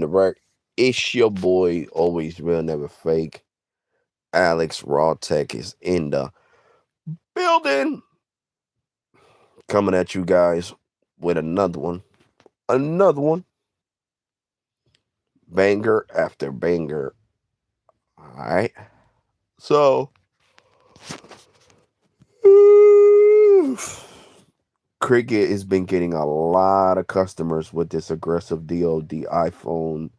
the rec. It's your boy, always real, never fake. Alex RAwTAlk is in the building. Coming at you guys with another one. Another one. Banger after banger. Alright. So Cricket has been getting a lot of customers with this aggressive deal, the iPhone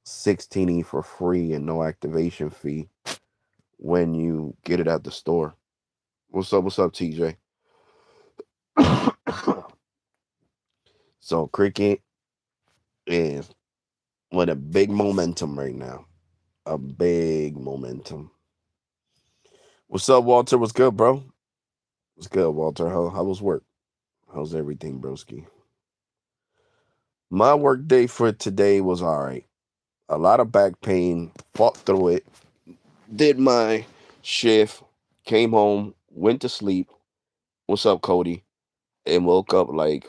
16e for free and no activation fee when you get it at the store. What's up? What's up, TJ? So Cricket is with a big momentum right now. A big momentum. What's up, Walter? What's good, bro? What's good, Walter? How was work? How's everything, broski? My work day for today was all right. A lot of back pain. Fought through it. Did my shift. Came home. Went to sleep. What's up, Cody? And woke up like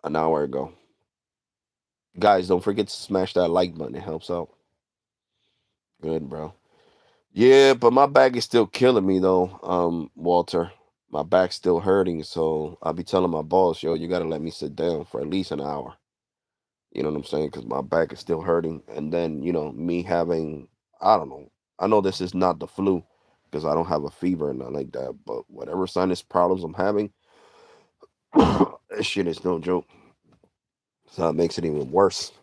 an hour ago. Guys, don't forget to smash that like button. It helps out. Good, bro. Yeah, but my back is still killing me though, Walter. My back's still hurting, so I'll be telling my boss, yo, you gotta let me sit down for at least an hour. You know what I'm saying? Because my back is still hurting. And then, me having, I don't know. I know this is not the flu because I don't have a fever and nothing like that, but whatever sinus problems I'm having, that shit is no joke. So it makes it even worse.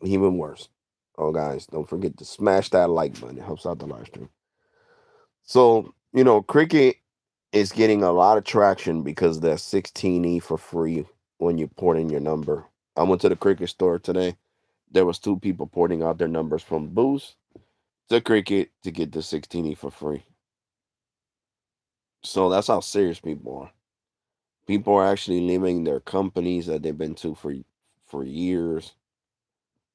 Even worse. Oh, guys, don't forget to smash that like button. It helps out the live stream. So, Cricket is getting a lot of traction because that 16E for free when you port in your number. I went to the Cricket store today. There was two people porting out their numbers from Boost to Cricket to get the 16E for free. So that's how serious people are. People are actually leaving their companies that they've been to for years.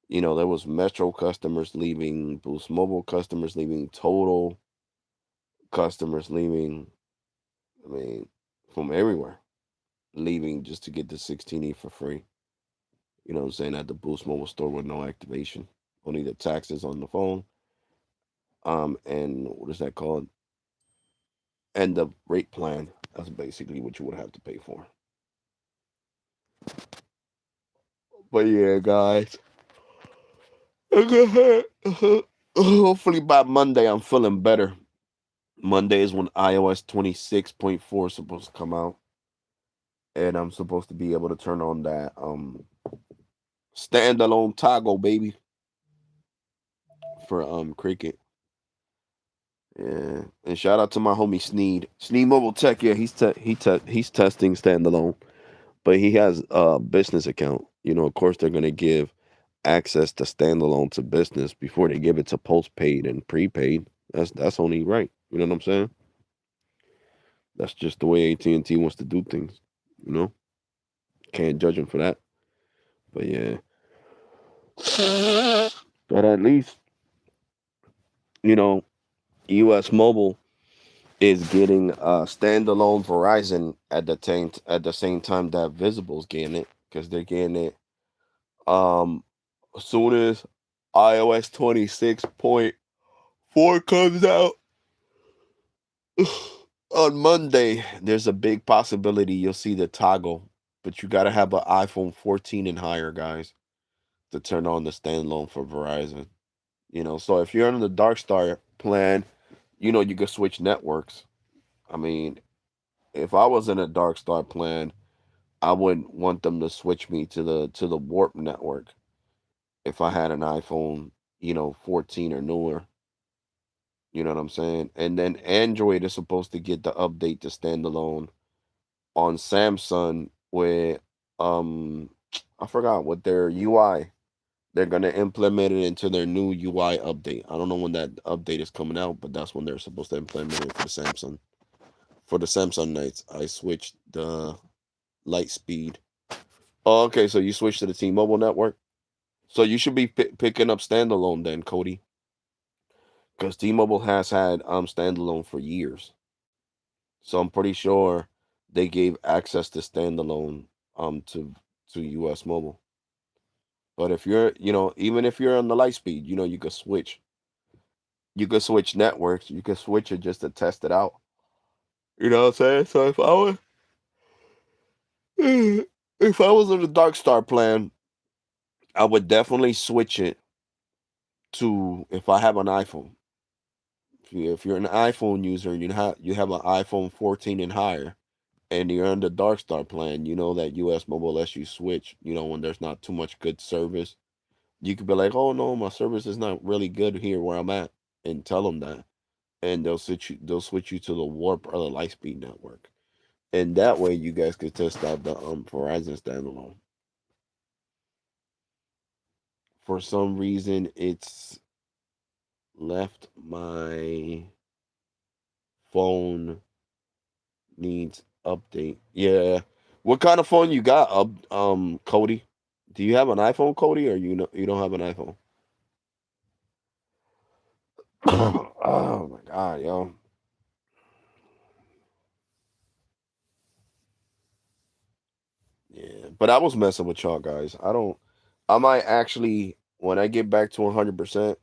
There was Metro customers leaving, Boost Mobile customers leaving, Total customers leaving. I mean, from everywhere, leaving just to get the 16E for free. You know what I'm saying? At the Boost Mobile store with no activation. Only the taxes on the phone. And what is that called? And the rate plan. That's basically what you would have to pay for. But yeah, guys. Hopefully by Monday I'm feeling better. Monday is when iOS 26.4 is supposed to come out. And I'm supposed to be able to turn on that standalone toggle, baby, for Cricket. Yeah, and shout out to my homie Sneed Mobile Tech. Yeah, he's testing standalone, but he has a business account. Of course, they're gonna give access to standalone to business before they give it to postpaid and prepaid. That's only right. You know what I'm saying? That's just the way AT&T wants to do things. You know, can't judge them for that. But yeah, but at least you know, U.S. Mobile is getting standalone Verizon at the same time that Visible's getting it because they're getting it as soon as iOS 26.4 comes out on Monday. There's a big possibility you'll see the toggle, but you got to have an iPhone 14 and higher, guys, to turn on the standalone for Verizon. So if you're on the Dark Star plan, you can switch networks. I mean, if I was in a Dark Star plan, I wouldn't want them to switch me to the Warp network if I had an iPhone, 14 or newer. You know what I'm saying? And then Android is supposed to get the update to standalone on Samsung with um I forgot what their UI. They're gonna implement it into their new UI update. I don't know when that update is coming out, but that's when they're supposed to implement it for the Samsung. For the Samsung Nights, I switched the light speed. Oh, okay, so you switched to the T-Mobile network. So you should be picking up standalone then, Cody, because T-Mobile has had standalone for years. So I'm pretty sure they gave access to standalone to US Mobile. But if you're, even if you're on the light speed, you could switch. You could switch networks. You could switch it just to test it out. You know what I'm saying? So if I was on the Dark Star plan, I would definitely switch it to if I have an iPhone. If you're an iPhone user and you have an iPhone 14 and higher, and you're on the Dark Star plan, you know that US Mobile lets you switch. When there's not too much good service, you could be like, "Oh no, my service is not really good here where I'm at," and tell them that, and they'll switch you to the Warp or the Lightspeed network, and that way you guys could test out the Verizon standalone. For some reason, it's left my phone needs update. Yeah. What kind of phone you got, Cody? Do you have an iPhone, Cody, or you don't have an iPhone? Oh my god, yo. Yeah. But I was messing with y'all guys. I might actually, when I get back to 100%,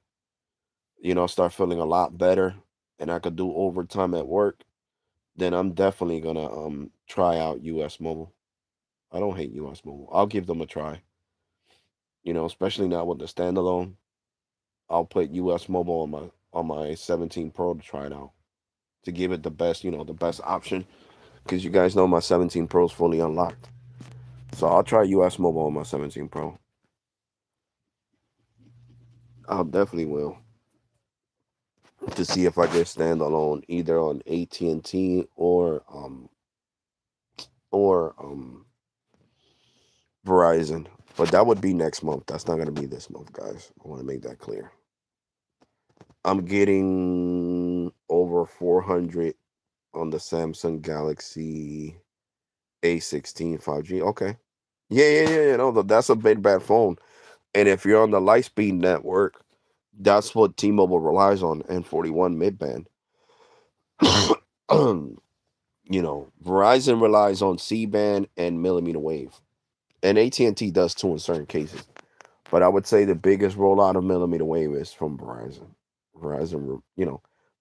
start feeling a lot better and I could do overtime at work, then I'm definitely gonna try out US Mobile. I don't hate US Mobile. I'll give them a try. Especially now with the standalone. I'll put US Mobile on my 17 Pro to try it out, to give it the best option, because you guys know my 17 Pro is fully unlocked. So I'll try US Mobile on my 17 Pro. I'll definitely will, to see if I get standalone either on AT&T or Verizon. But that would be next month. That's not gonna be this month, guys. I want to make that clear. I'm getting over 400 on the Samsung Galaxy A16 5G. Okay. Yeah, yeah, yeah, yeah. No, that's a big bad phone. And if you're on the Lightspeed network, that's what T-Mobile relies on, N41 midband. Verizon relies on C-band and millimeter wave. And AT&T does too in certain cases. But I would say the biggest rollout of millimeter wave is from Verizon. Verizon,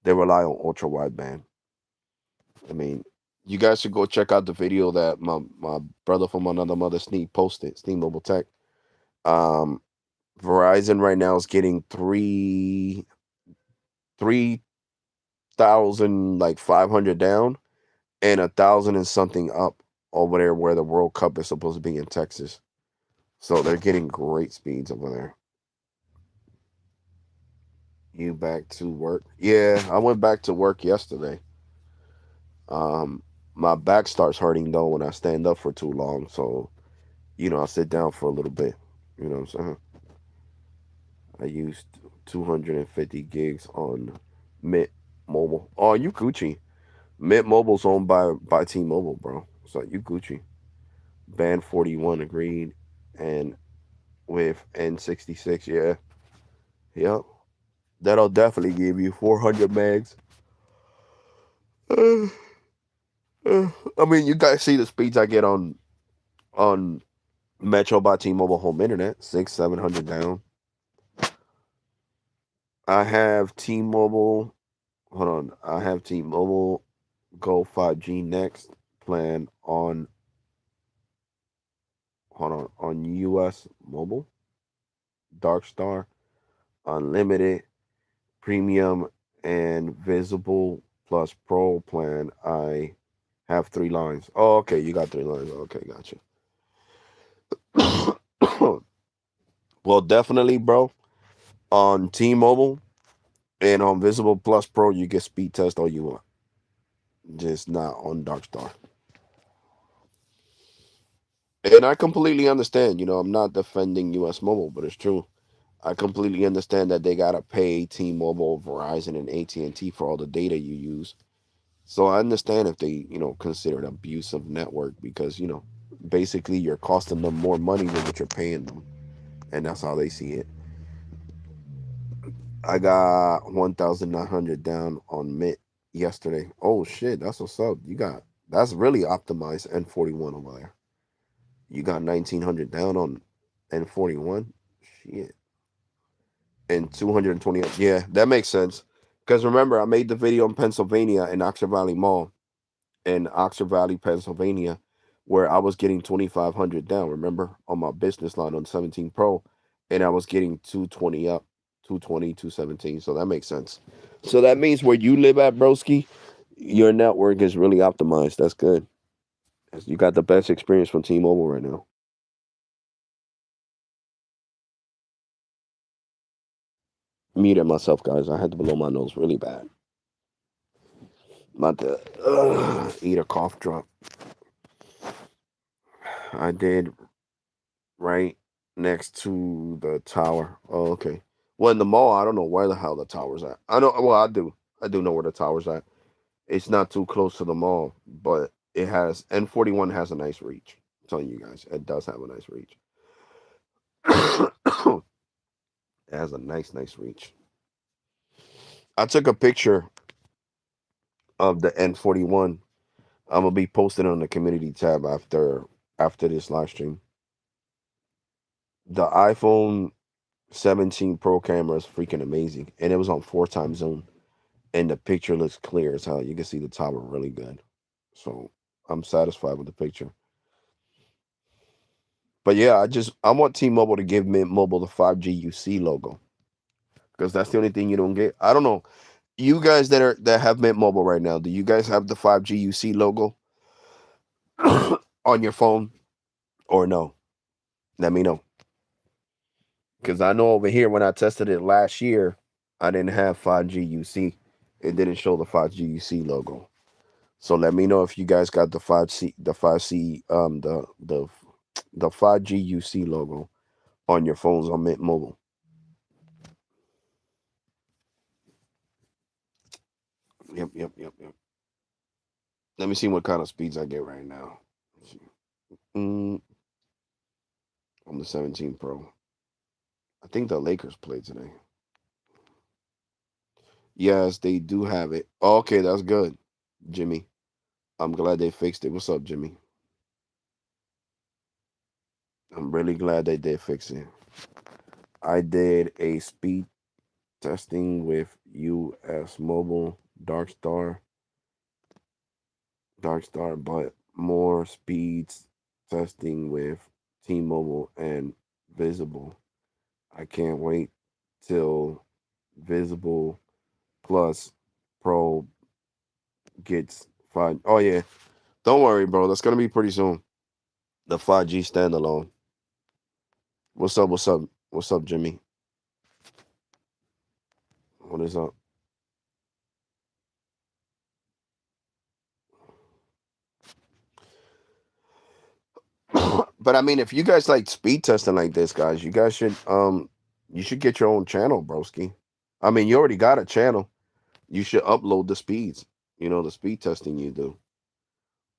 they rely on ultra wideband. I mean, you guys should go check out the video that my brother from another mother Sneak posted, Sneak Mobile Tech. Um, Verizon right now is getting three thousand like 500 down and 1,000 and something up over there where the World Cup is supposed to be in Texas. So they're getting great speeds over there. You back to work? Yeah, I went back to work yesterday. Um, my back starts hurting though when I stand up for too long. So I sit down for a little bit. You know what I'm saying? I used 250 gigs on Mint Mobile. Oh, you Gucci. Mint Mobile's owned by T-Mobile, bro. So you Gucci. Band 41 agreed, and with N66, yeah, yep. That'll definitely give you 400 megs. Uh, I mean, you guys see the speeds I get on Metro by T-Mobile home internet, 700 down. I have T-Mobile. Hold on, I have T-Mobile Go 5G next plan on. Hold on US Mobile, Dark Star, Unlimited, Premium, and Visible Plus Pro plan. I have 3 lines. Oh, okay, you got 3 lines. Okay, gotcha. Well, definitely, bro. On T-Mobile and on Visible Plus Pro, you get speed test all you want. Just not on Dark Star. And I completely understand. I'm not defending US Mobile, but it's true. I completely understand that they gotta pay T-Mobile, Verizon, and AT&T for all the data you use. So I understand if they, consider it abusive network, because basically you're costing them more money than what you're paying them, and that's how they see it. I got 1,900 down on Mint yesterday. Oh shit, that's what's up. That's really optimized N41 over there. You got 1,900 down on N41. Shit. And 220. Yeah, that makes sense. Because remember, I made the video in Pennsylvania in Oxford Valley Mall in Oxford Valley, Pennsylvania, where I was getting 2,500 down. Remember, on my business line on 17 Pro, and I was getting 220 up, 220, 217. So that makes sense. So that means where you live at, broski, your network is really optimized. That's good. You got the best experience from T-Mobile right now. Muted myself, guys. I had to blow my nose really bad. About to eat a cough drop. I did right next to the tower. Oh, okay. Well, in the mall, I don't know where the hell the tower's at. I know. Well, I do. I do know where the tower's at. It's not too close to the mall, but it has N41 has a nice reach. I'm telling you guys, it does have a nice reach. It has a nice reach. I took a picture of the N41. I'm gonna be posting on the community tab after this live stream. The iPhone 17 Pro camera is freaking amazing, and it was on 4 times zoom, and the picture looks clear as hell. You can see the tower really good, so I'm satisfied with the picture. But yeah, I want T-Mobile to give Mint Mobile the 5G UC logo because that's the only thing you don't get. I don't know. You guys that have Mint Mobile right now, do you guys have the 5G UC logo on your phone or no? Let me know. Because I know over here when I tested it last year, I didn't have 5G UC. It didn't show the 5G UC logo. So let me know if you guys got the 5C, the 5G UC logo on your phones on Mint Mobile. Yep. Let me see what kind of speeds I get right now. On the 17 Pro. I think the Lakers played today. Yes, they do have it. Okay, that's good, Jimmy. I'm glad they fixed it. What's up, Jimmy? I'm really glad they did fix it. I did a speed testing with US Mobile Dark Star, but more speeds testing with T-Mobile and Visible. I can't wait till Visible Plus Pro gets 5. Oh yeah, don't worry, bro. That's gonna be pretty soon. The 5G standalone. What's up? What's up? What's up, Jimmy? What is up? But I mean, if you guys like speed testing like this, guys, you should get your own channel, broski. I mean, you already got a channel. You should upload the speeds. The speed testing you do.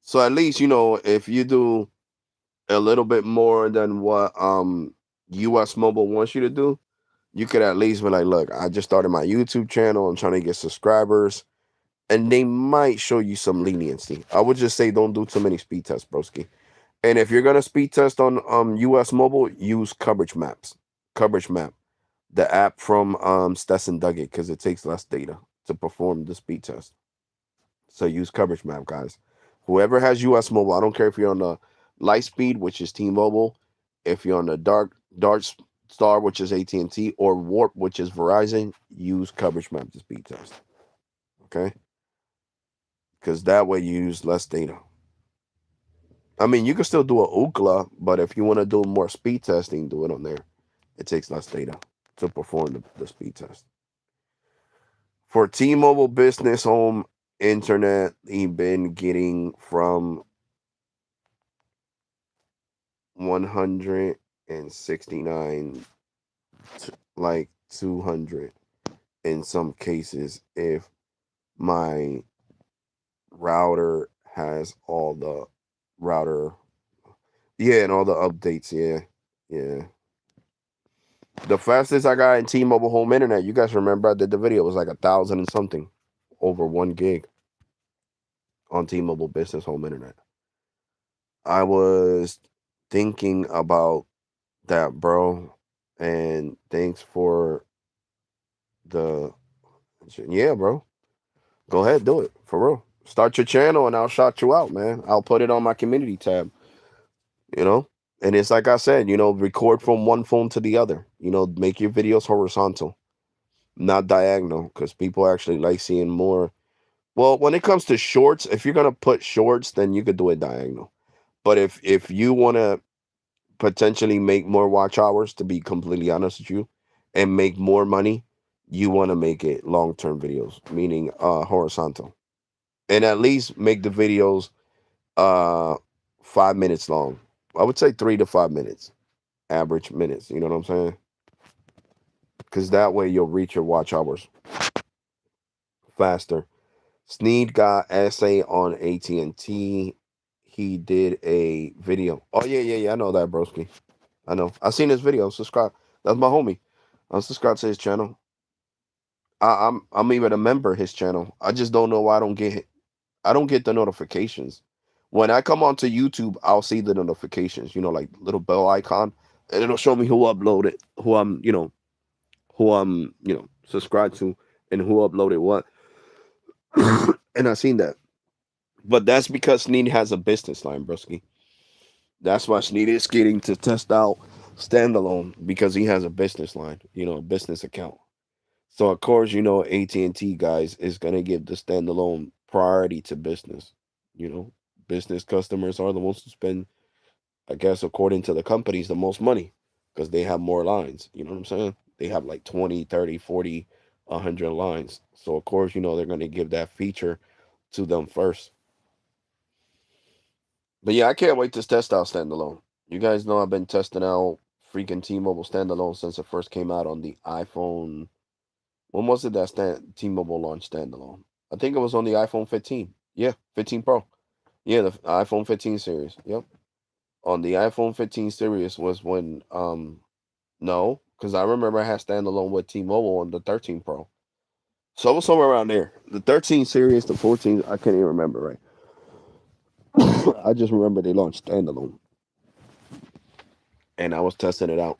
So at least if you do a little bit more than what US Mobile wants you to do, you could at least be like, look, I just started my YouTube channel. I'm trying to get subscribers. And they might show you some leniency. I would just say don't do too many speed tests, broski. And if you're gonna speed test on US Mobile, use Coverage Maps. Coverage Map, the app from Stetson Duggett, because it takes less data to perform the speed test. So use Coverage Map, guys. Whoever has US Mobile, I don't care if you're on the Light Speed, which is T-Mobile, if you're on the Dark Star, which is AT&T, or Warp, which is Verizon, use Coverage Map to speed test. Okay, because that way you use less data. I mean, you can still do a Ookla, but if you want to do more speed testing, do it on there. It takes less data to perform the speed test. For T-Mobile Business Home Internet, you've been getting from 169 to like 200 in some cases if my router has all the router, yeah, and all the updates, yeah. The fastest I got in T-Mobile home internet, you guys remember I did the video, it was like 1,000 and something, over 1 gig on T-Mobile business home internet. I was thinking about that, bro. And thanks for the yeah, bro. Go ahead, do it for real. Start your channel and I'll shout you out, man. I'll put it on my community tab, you know? And it's like I said, record from one phone to the other. Make your videos horizontal, not diagonal, because people actually like seeing more. Well, when it comes to shorts, if you're gonna put shorts, then you could do it diagonal. But if you wanna potentially make more watch hours, to be completely honest with you, and make more money, you want to make it long-term videos, meaning horizontal. And at least make the videos uh 5 minutes long. I would say 3 to 5 minutes, average minutes. You know what I'm saying? Because that way you'll reach your watch hours faster. Sneed got essay on AT&T. He did a video. Oh yeah. I know that, broski. I know. I seen his video. Subscribe. That's my homie. I'm subscribed to his channel. I'm even a member of his channel. I just don't know why I don't get the notifications. When I come onto YouTube, I'll see the notifications, like little bell icon, and it'll show me who uploaded, who I'm subscribed to, and who uploaded what. And I seen that. But that's because Sneed has a business line, broski. That's why Sneed is getting to test out standalone, because he has a business line, a business account. So of course, AT&T guys is gonna give the standalone priority to business. You know, business customers are the ones who spend, I guess, according to the companies, the most money, because they have more lines. You know what I'm saying? They have like 20, 30, 40, 100 lines. So of course, they're gonna give that feature to them first. But yeah, I can't wait to test out standalone. You guys know I've been testing out freaking T-Mobile standalone since it first came out on the iPhone. When was it that T-Mobile launched standalone? I think it was on the iPhone 15. Yeah, 15 Pro. Yeah, the iPhone 15 series. Yep. On the iPhone 15 series was when no, because I remember I had standalone with T-Mobile on the 13 Pro. So it was somewhere around there. The 13 series, the 14, I can't even remember right. I just remember they launched standalone, and I was testing it out.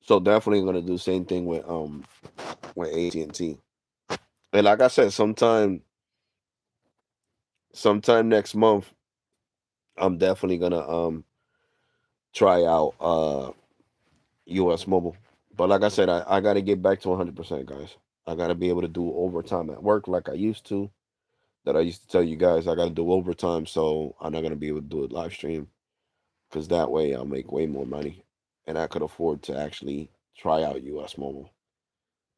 So definitely gonna do the same thing with AT&T. And like I said, sometime next month, I'm definitely gonna try out US Mobile. But like I said, I gotta get back to 100%, guys. I gotta be able to do overtime at work like I used to. That I used to tell you guys I gotta do overtime, so I'm not gonna be able to do it live stream, because that way I'll make way more money, and I could afford to actually try out US Mobile.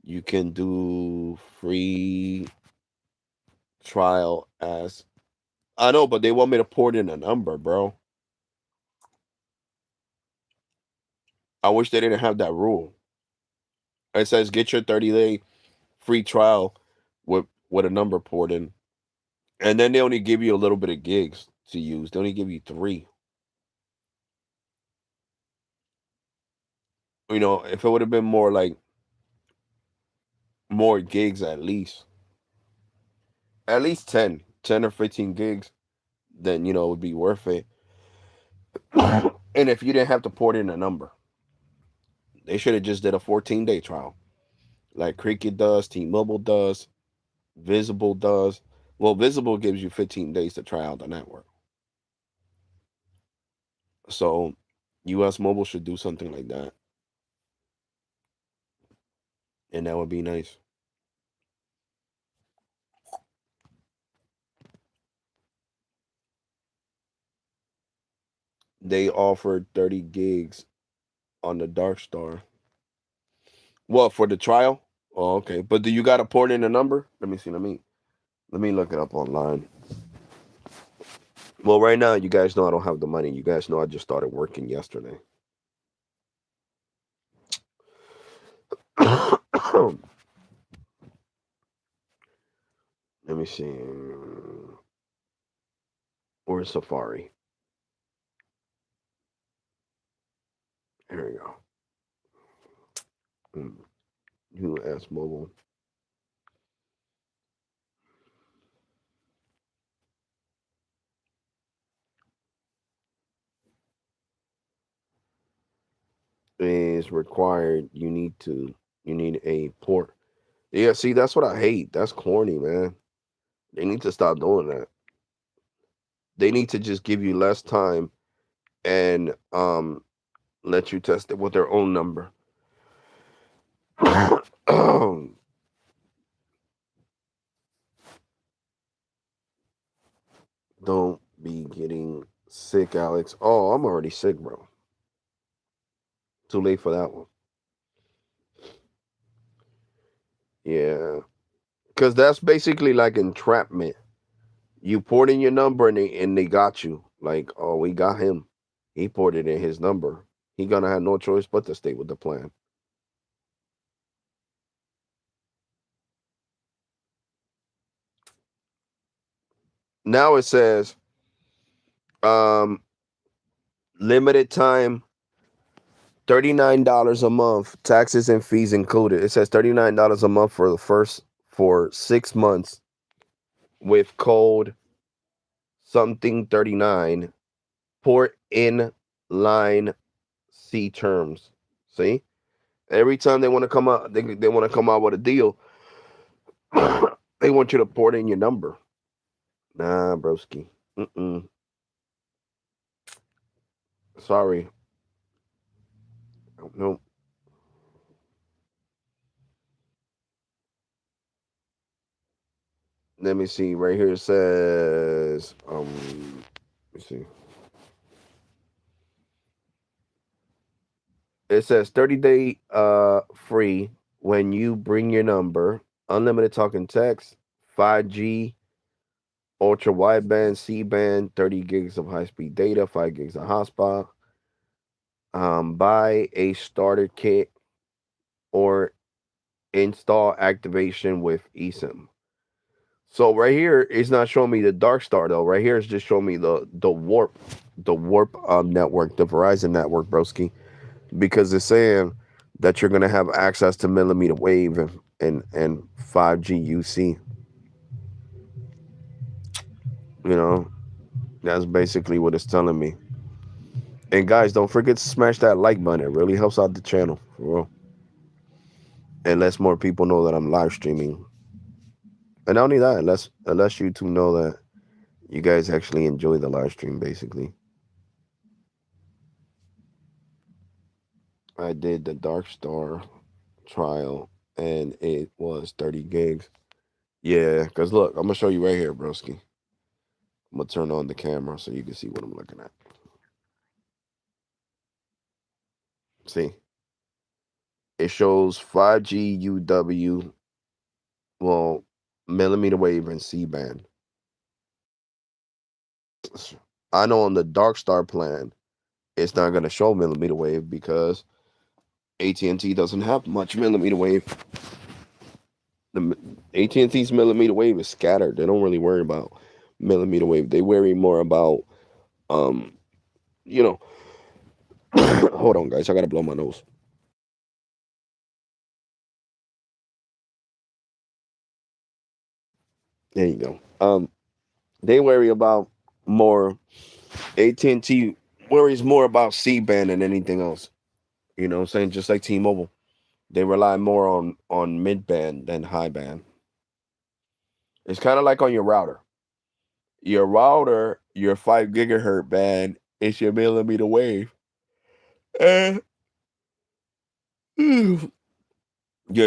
You can do free trial as I know, but they want me to port in a number, bro. I wish they didn't have that rule. It says get your 30-day free trial with a number port in, and then they only give you a little bit of gigs to use. They only give you three. If it would have been more like more gigs, at least 10 or 15 gigs, then it would be worth it. And if you didn't have to port in a number, they should have just did a 14-day trial, like Cricket does, T-Mobile does, Visible does. Well, Visible gives you 15 days to try out the network. So US Mobile should do something like that, and that would be nice. They offered 30 gigs on the Dark Star. What, for the trial? Oh, okay. But do you got to port in a number? Let me see. Let me look it up online. Well, right now, you guys know I don't have the money. You guys know I just started working yesterday. Let me see. Where's Safari? Here we go. US Mobile. is required. You need a port. Yeah, see, that's what I hate. That's corny, man. They need to stop doing that. They need to just give you less time and let you test it with their own number. Don't be getting sick, Alex. Oh, I'm already sick, bro. Too late for that one. Yeah, because that's basically like entrapment. You poured in your number and they got you. Like, oh, we got him. He poured it in his number. He gonna have no choice but to stay with the plan. Now it says um limited time, $39 a month, taxes and fees included. It says $39 a month for the first for 6 months with code something 39. Port in line C terms. See? Every time they want to come out, they want to come out with a deal. They want you to port in your number. Nah, broski. Mm-mm. Sorry. No. Let me see. Right here it says, let me see. It says 30-day free when you bring your number, unlimited talking text, 5G, ultra wideband, C band, 30 gigs of high speed data, 5 gigs of hotspot. Buy a starter kit or install activation with eSIM. So right here, it's not showing me the Dark Star though. Right here, it's just showing me the Warp network, the Verizon network, broski, because it's saying that you're gonna have access to millimeter wave and 5G UC. You know, that's basically what it's telling me. And guys, don't forget to smash that like button. It really helps out the channel, for real. And lets more people know that I'm live streaming. And not only that, unless you two know that you guys actually enjoy the live stream, basically. I did the Dark Star trial and it was 30 gigs. Yeah, because look, I'm gonna show you right here, broski. I'm gonna turn on the camera so you can see what I'm looking at. See, it shows 5G UW, well, millimeter wave and C band. I know on the Dark Star plan, it's not gonna show millimeter wave because AT&T doesn't have much millimeter wave. The AT&T's millimeter wave is scattered. They don't really worry about millimeter wave. They worry more about um, you know. Hold on, guys. I gotta blow my nose. There you go. They worry about more. AT&T worries more about C band than anything else. You know what I'm saying? Just like T-Mobile, they rely more on mid band than high band. It's kind of like on your router. Your router, your 5 gigahertz band is your millimeter wave, and your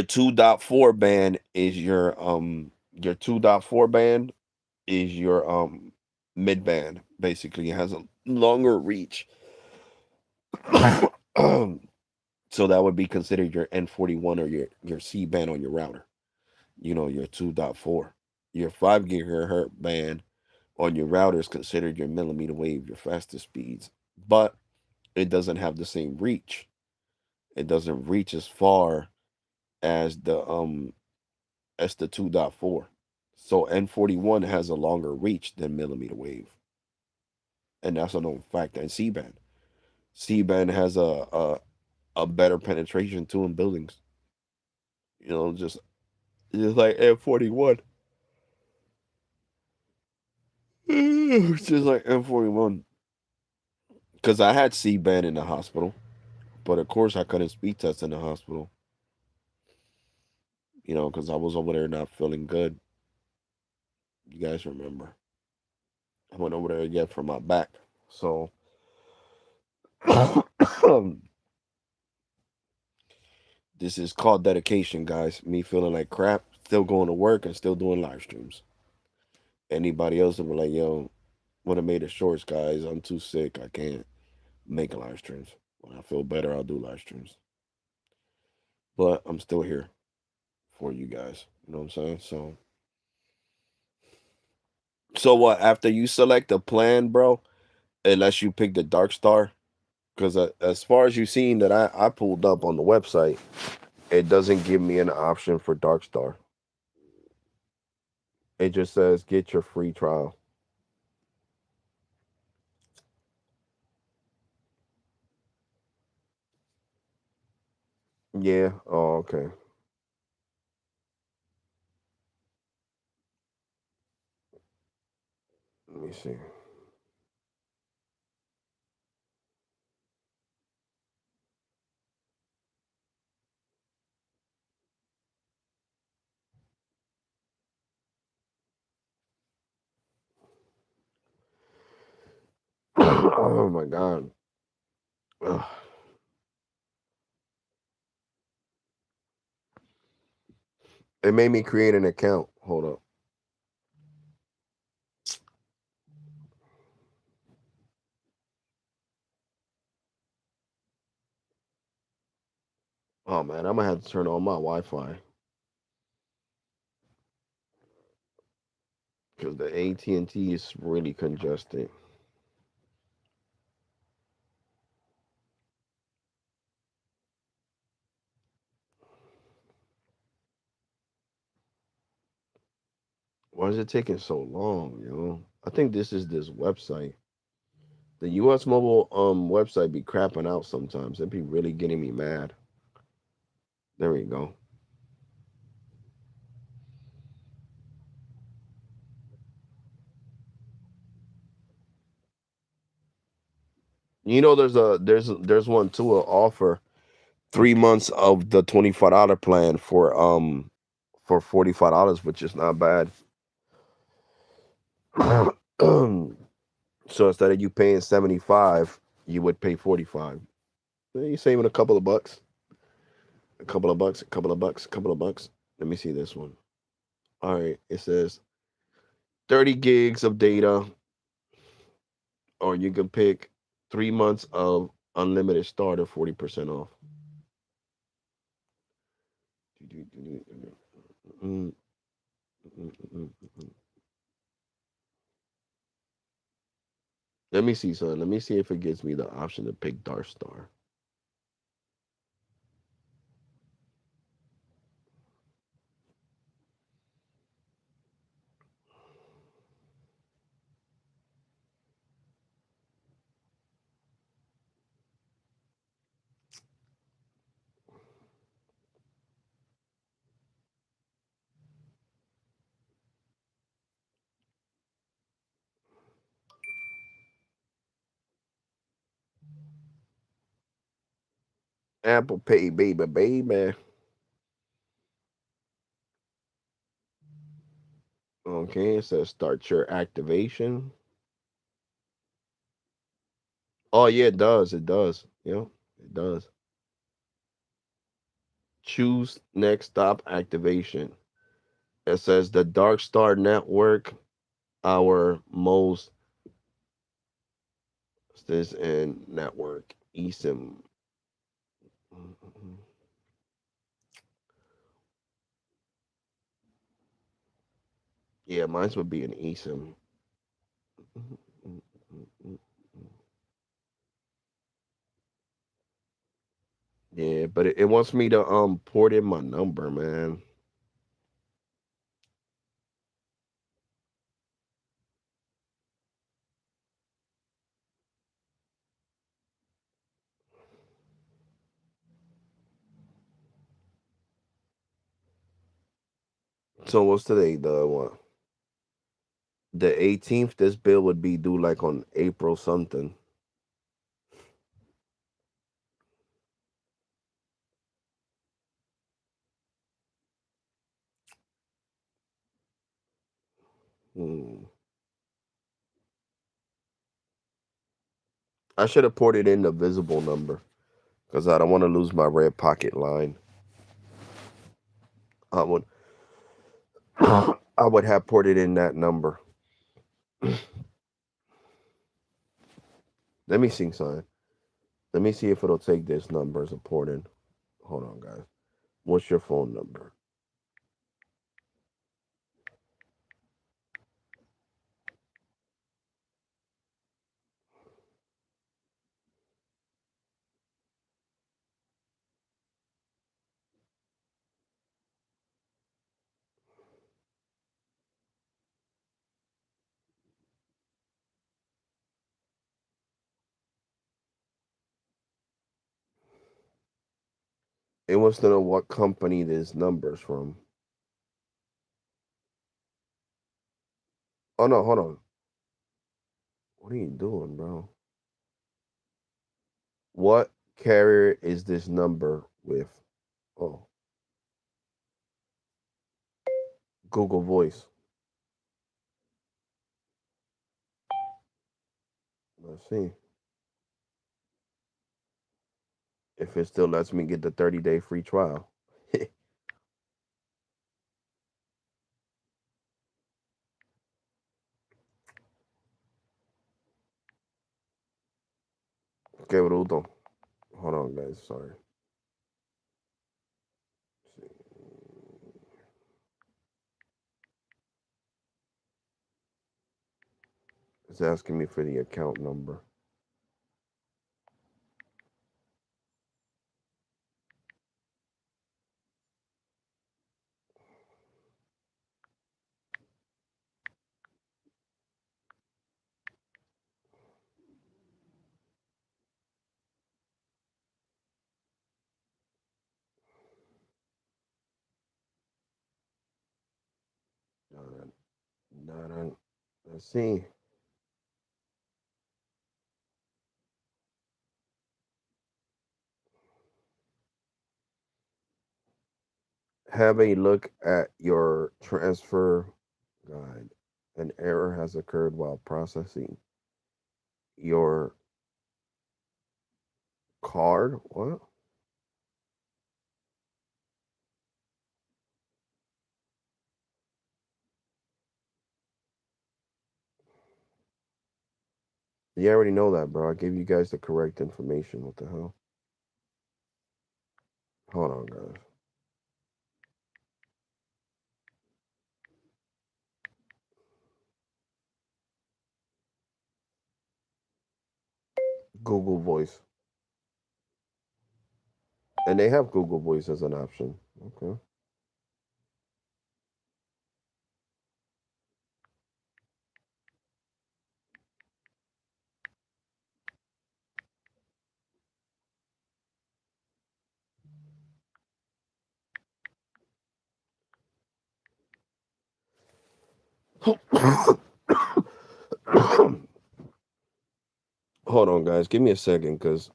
2.4 band is your 2.4 band is your mid band. Basically, it has a longer reach. um, so that would be considered your N41 or your C band on your router. You know, your 2.4. Your 5 gigahertz band on your router is considered your millimeter wave, your fastest speeds, but it doesn't have the same reach. It doesn't reach as far as the 2.4. So N41 has a longer reach than millimeter wave, and that's a known fact. And C band, C band has a better penetration too in buildings. You know, just like N41, just like N41. Because I had C band in the hospital. But of course, I couldn't speed test in the hospital, because I was over there not feeling good. You guys remember? I went over there again for my back. So, this is called dedication, guys. Me feeling like crap, still going to work and still doing live streams. Anybody else that were like, yo, would have made it shorts, guys. I'm too sick. I can't make live streams. When I feel better, I'll do live streams. But I'm still here for you guys. You know what I'm saying? So what? After you select the plan, bro, unless you pick the Dark Star, because as far as you seen that I pulled up on the website, it doesn't give me an option for Dark Star. It just says get your free trial. Yeah. Oh, okay. Let me see. Oh my god. Ugh. It made me create an account. Hold up. Oh man, I'm gonna have to turn on my Wi-Fi because the AT&T is really congested. Why is it taking so long, I think this website. The US mobile website be crapping out sometimes. It be really getting me mad. There we go. There's one too, a offer 3 months of the $25 plan for $45, which is not bad. So instead of you paying 75, you would pay 45. You're saving a couple of bucks. A couple of bucks, a couple of bucks, a couple of bucks. Let me see this one. All right, it says 30 gigs of data, or you can pick 3 months of unlimited starter, 40% off. Let me see, son. Let me see if it gives me the option to pick Dark Star. Apple Pay, baby, baby. Okay, it says start your activation. Oh yeah, it does. It does. Yeah, it does. Choose next stop activation. It says the Dark Star Network, our most this and network eSIM. Yeah, mine would be an eSIM. Yeah, but it wants me to port in my number, man. So what's today? The what? The 18th. This bill would be due like on April something. Hmm. I should have ported in the visible number because I don't want to lose my red pocket line. I would I would have ported in that number. Let me see, son. Let me see if it'll take this number as a port in. Hold on, guys. What's your phone number? It wants to know what company this number's from. Oh no, hold on. What are you doing, bro? What carrier is this number with? Oh, Google Voice. Let's see if it still lets me get the 30-day free trial. Okay, bruto. Hold on, guys. Sorry. It's asking me for the account number. Done. Done. Let's see. Have a look at your transfer guide. An error has occurred while processing your card. What? You already know that, bro. I gave you guys the correct information. What the hell? Hold on, guys. Google Voice. And they have Google Voice as an option. Okay. Hold on, guys. Give me a second because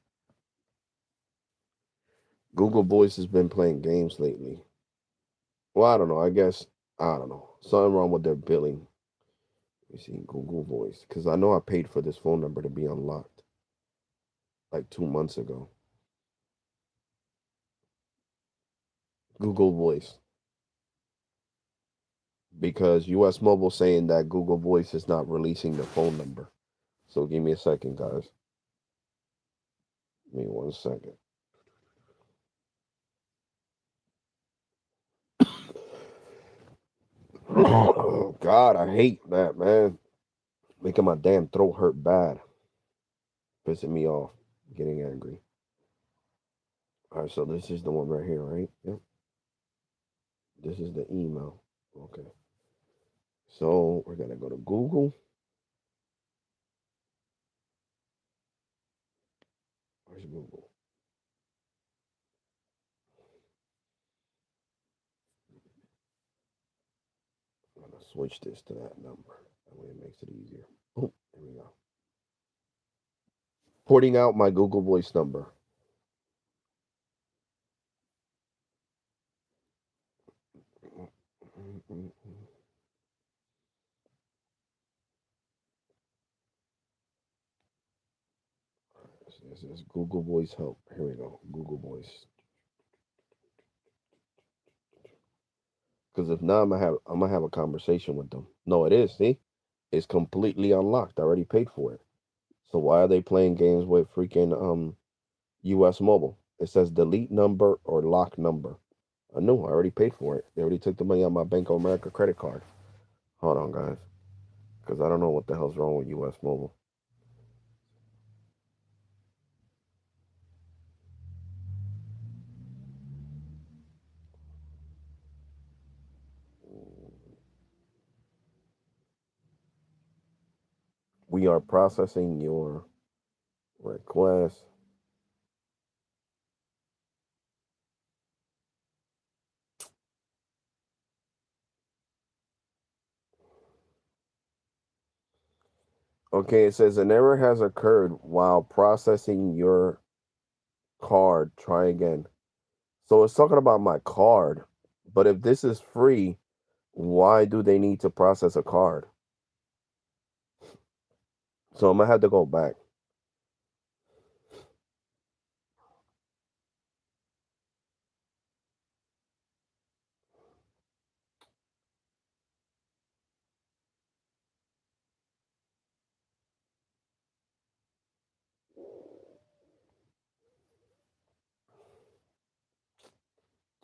Google Voice has been playing games lately. Well, I don't know. I guess, I don't know. Something wrong with their billing. Let me see. Google Voice. Because I know I paid for this phone number to be unlocked like 2 months ago. Google Voice. Because US Mobile saying that Google Voice is not releasing the phone number. So give me a second, guys. Give me 1 second. Oh, God, I hate that, man. Making my damn throat hurt bad. Pissing me off. Getting angry. All right, so this is the one right here, right? Yep. This is the email. Okay. So we're gonna go to Google. Where's Google? I'm gonna switch this to that number. That way it makes it easier. Oh, there we go. Porting out my Google Voice number. Yes. Google Voice help. Here we go. Google Voice. Because if not, I'm gonna have a conversation with them. No, it is. See, it's completely unlocked. I already paid for it. So why are they playing games with freaking U.S. Mobile? It says delete number or lock number. I knew. I already paid for it. They already took the money out of my Bank of America credit card. Hold on, guys, because I don't know what the hell's wrong with U.S. Mobile. We are processing your request. Okay, it says an error has occurred while processing your card. Try again. So it's talking about my card, but if this is free, why do they need to process a card? So I'm gonna have to go back.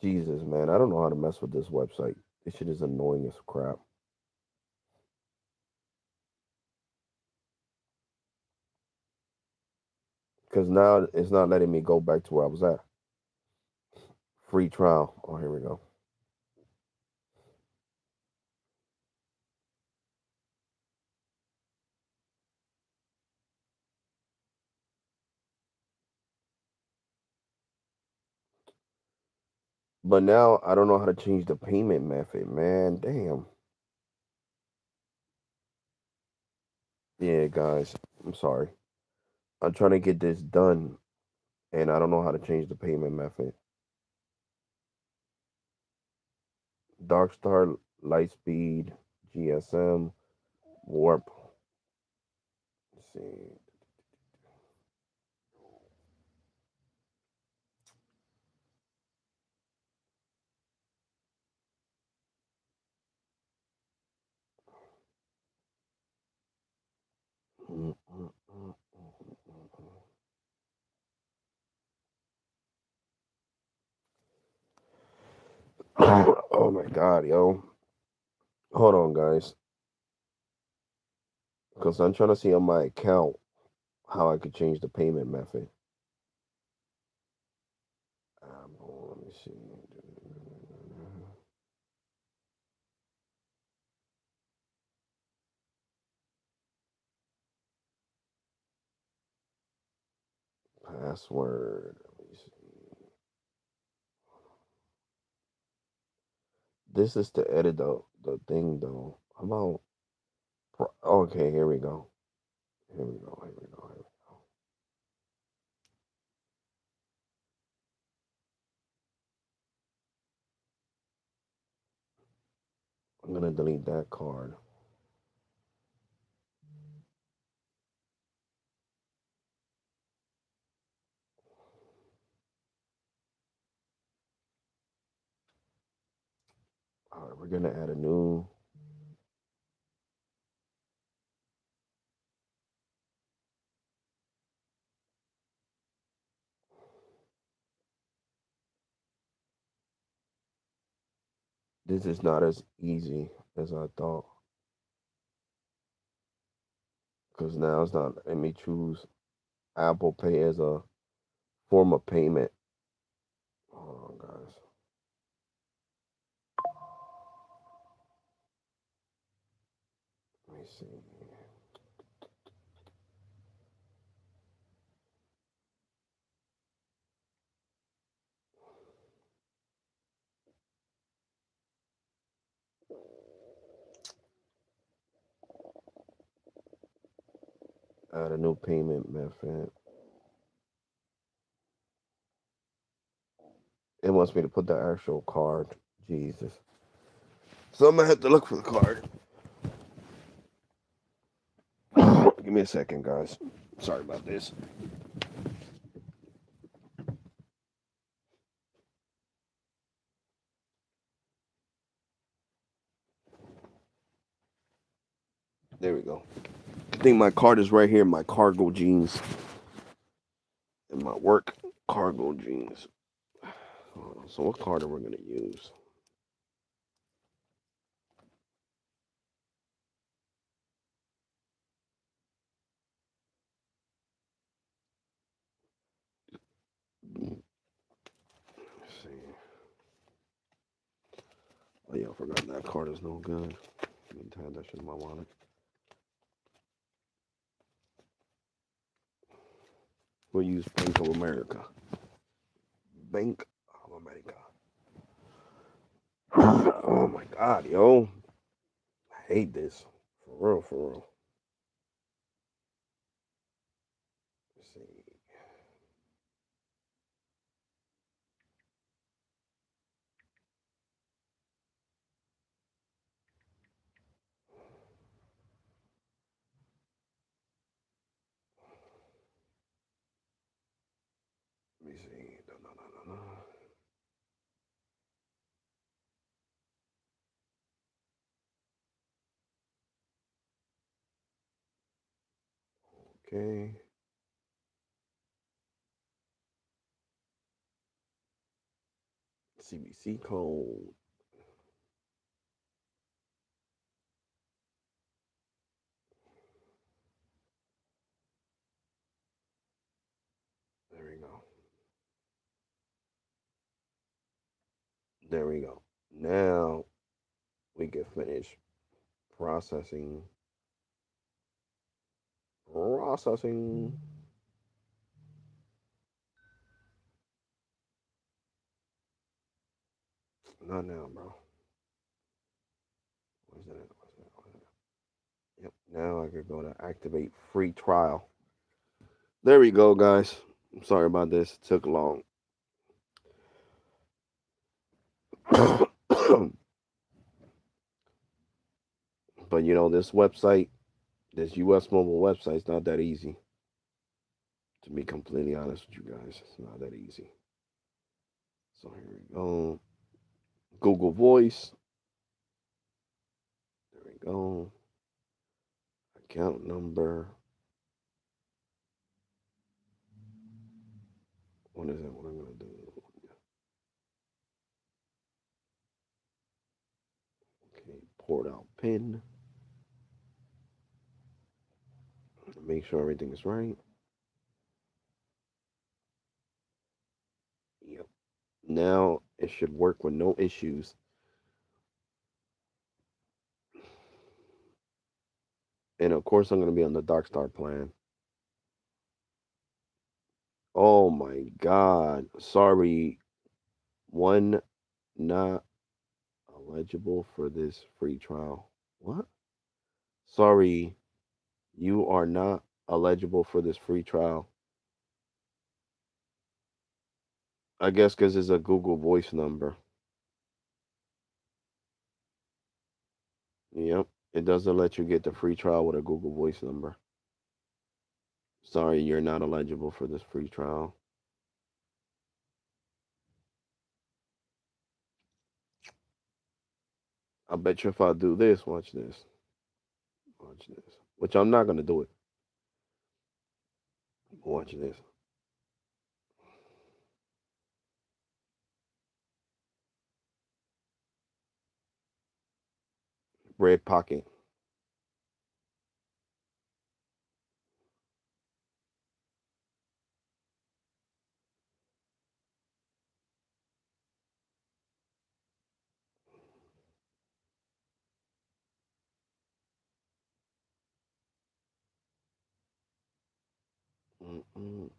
Jesus, man, I don't know how to mess with this website. This shit is annoying as crap. Because now it's not letting me go back to where I was at. Free trial. Oh, here we go. But now I don't know how to change the payment method, man. Damn. Yeah, guys, I'm sorry. I'm trying to get this done, and I don't know how to change the payment method. Darkstar, Lightspeed, GSM, Warp. Let's see. Oh my god, yo. Hold on, guys. Because I'm trying to see on my account how I could change the payment method. Let me see. Password. Let me see. This is to edit the thing, though. How about. Okay, here we go. Here we go. Here we go. Here we go. I'm going to delete that card. All right, we're going to add a new. This is not as easy as I thought. Because now it's not. Let me choose Apple Pay as a form of payment. Hold on, guys. Let me see. Add a new payment method. It wants me to put the actual card. Jesus. So I'm gonna have to look for the card. Give me a second, guys. Sorry about this. There we go. I think my card is right here. My cargo jeans and my work cargo jeans. So what card are we gonna use? Let's see. Oh yeah, I forgot that card is no good. Let me tie that shit in my wallet. We'll use Bank of America. Bank of America. Oh my god, yo. I hate this. For real, for real. Let's see. Let me see. No, no, no, no, no. Okay. CBC code. There we go. There we go. Now we can finish processing. Processing. Not now, bro. Where's that? Where's that? Where's that? Yep. Now I could go to activate free trial. There we go, guys. I'm sorry about this. It took long. But you know, this website, this US mobile website is not that easy. To be completely honest with you guys, it's not that easy. So here we go. Google Voice. There we go. Account number. What is it? What I'm gonna do? Okay, port out pin. Make sure everything is right. Yep. Now it should work with no issues. And of course, I'm gonna be on the Dark Star plan. Oh my God! Sorry, one not eligible for this free trial. What? Sorry, you are not eligible for this free trial. I guess because it's a Google Voice number. Yep. It doesn't let you get the free trial with a Google Voice number. Sorry, you're not eligible for this free trial. I bet you if I do this, watch this. Watch this. Which I'm not going to do it. Watch this. Red Pocket. Mm-mm.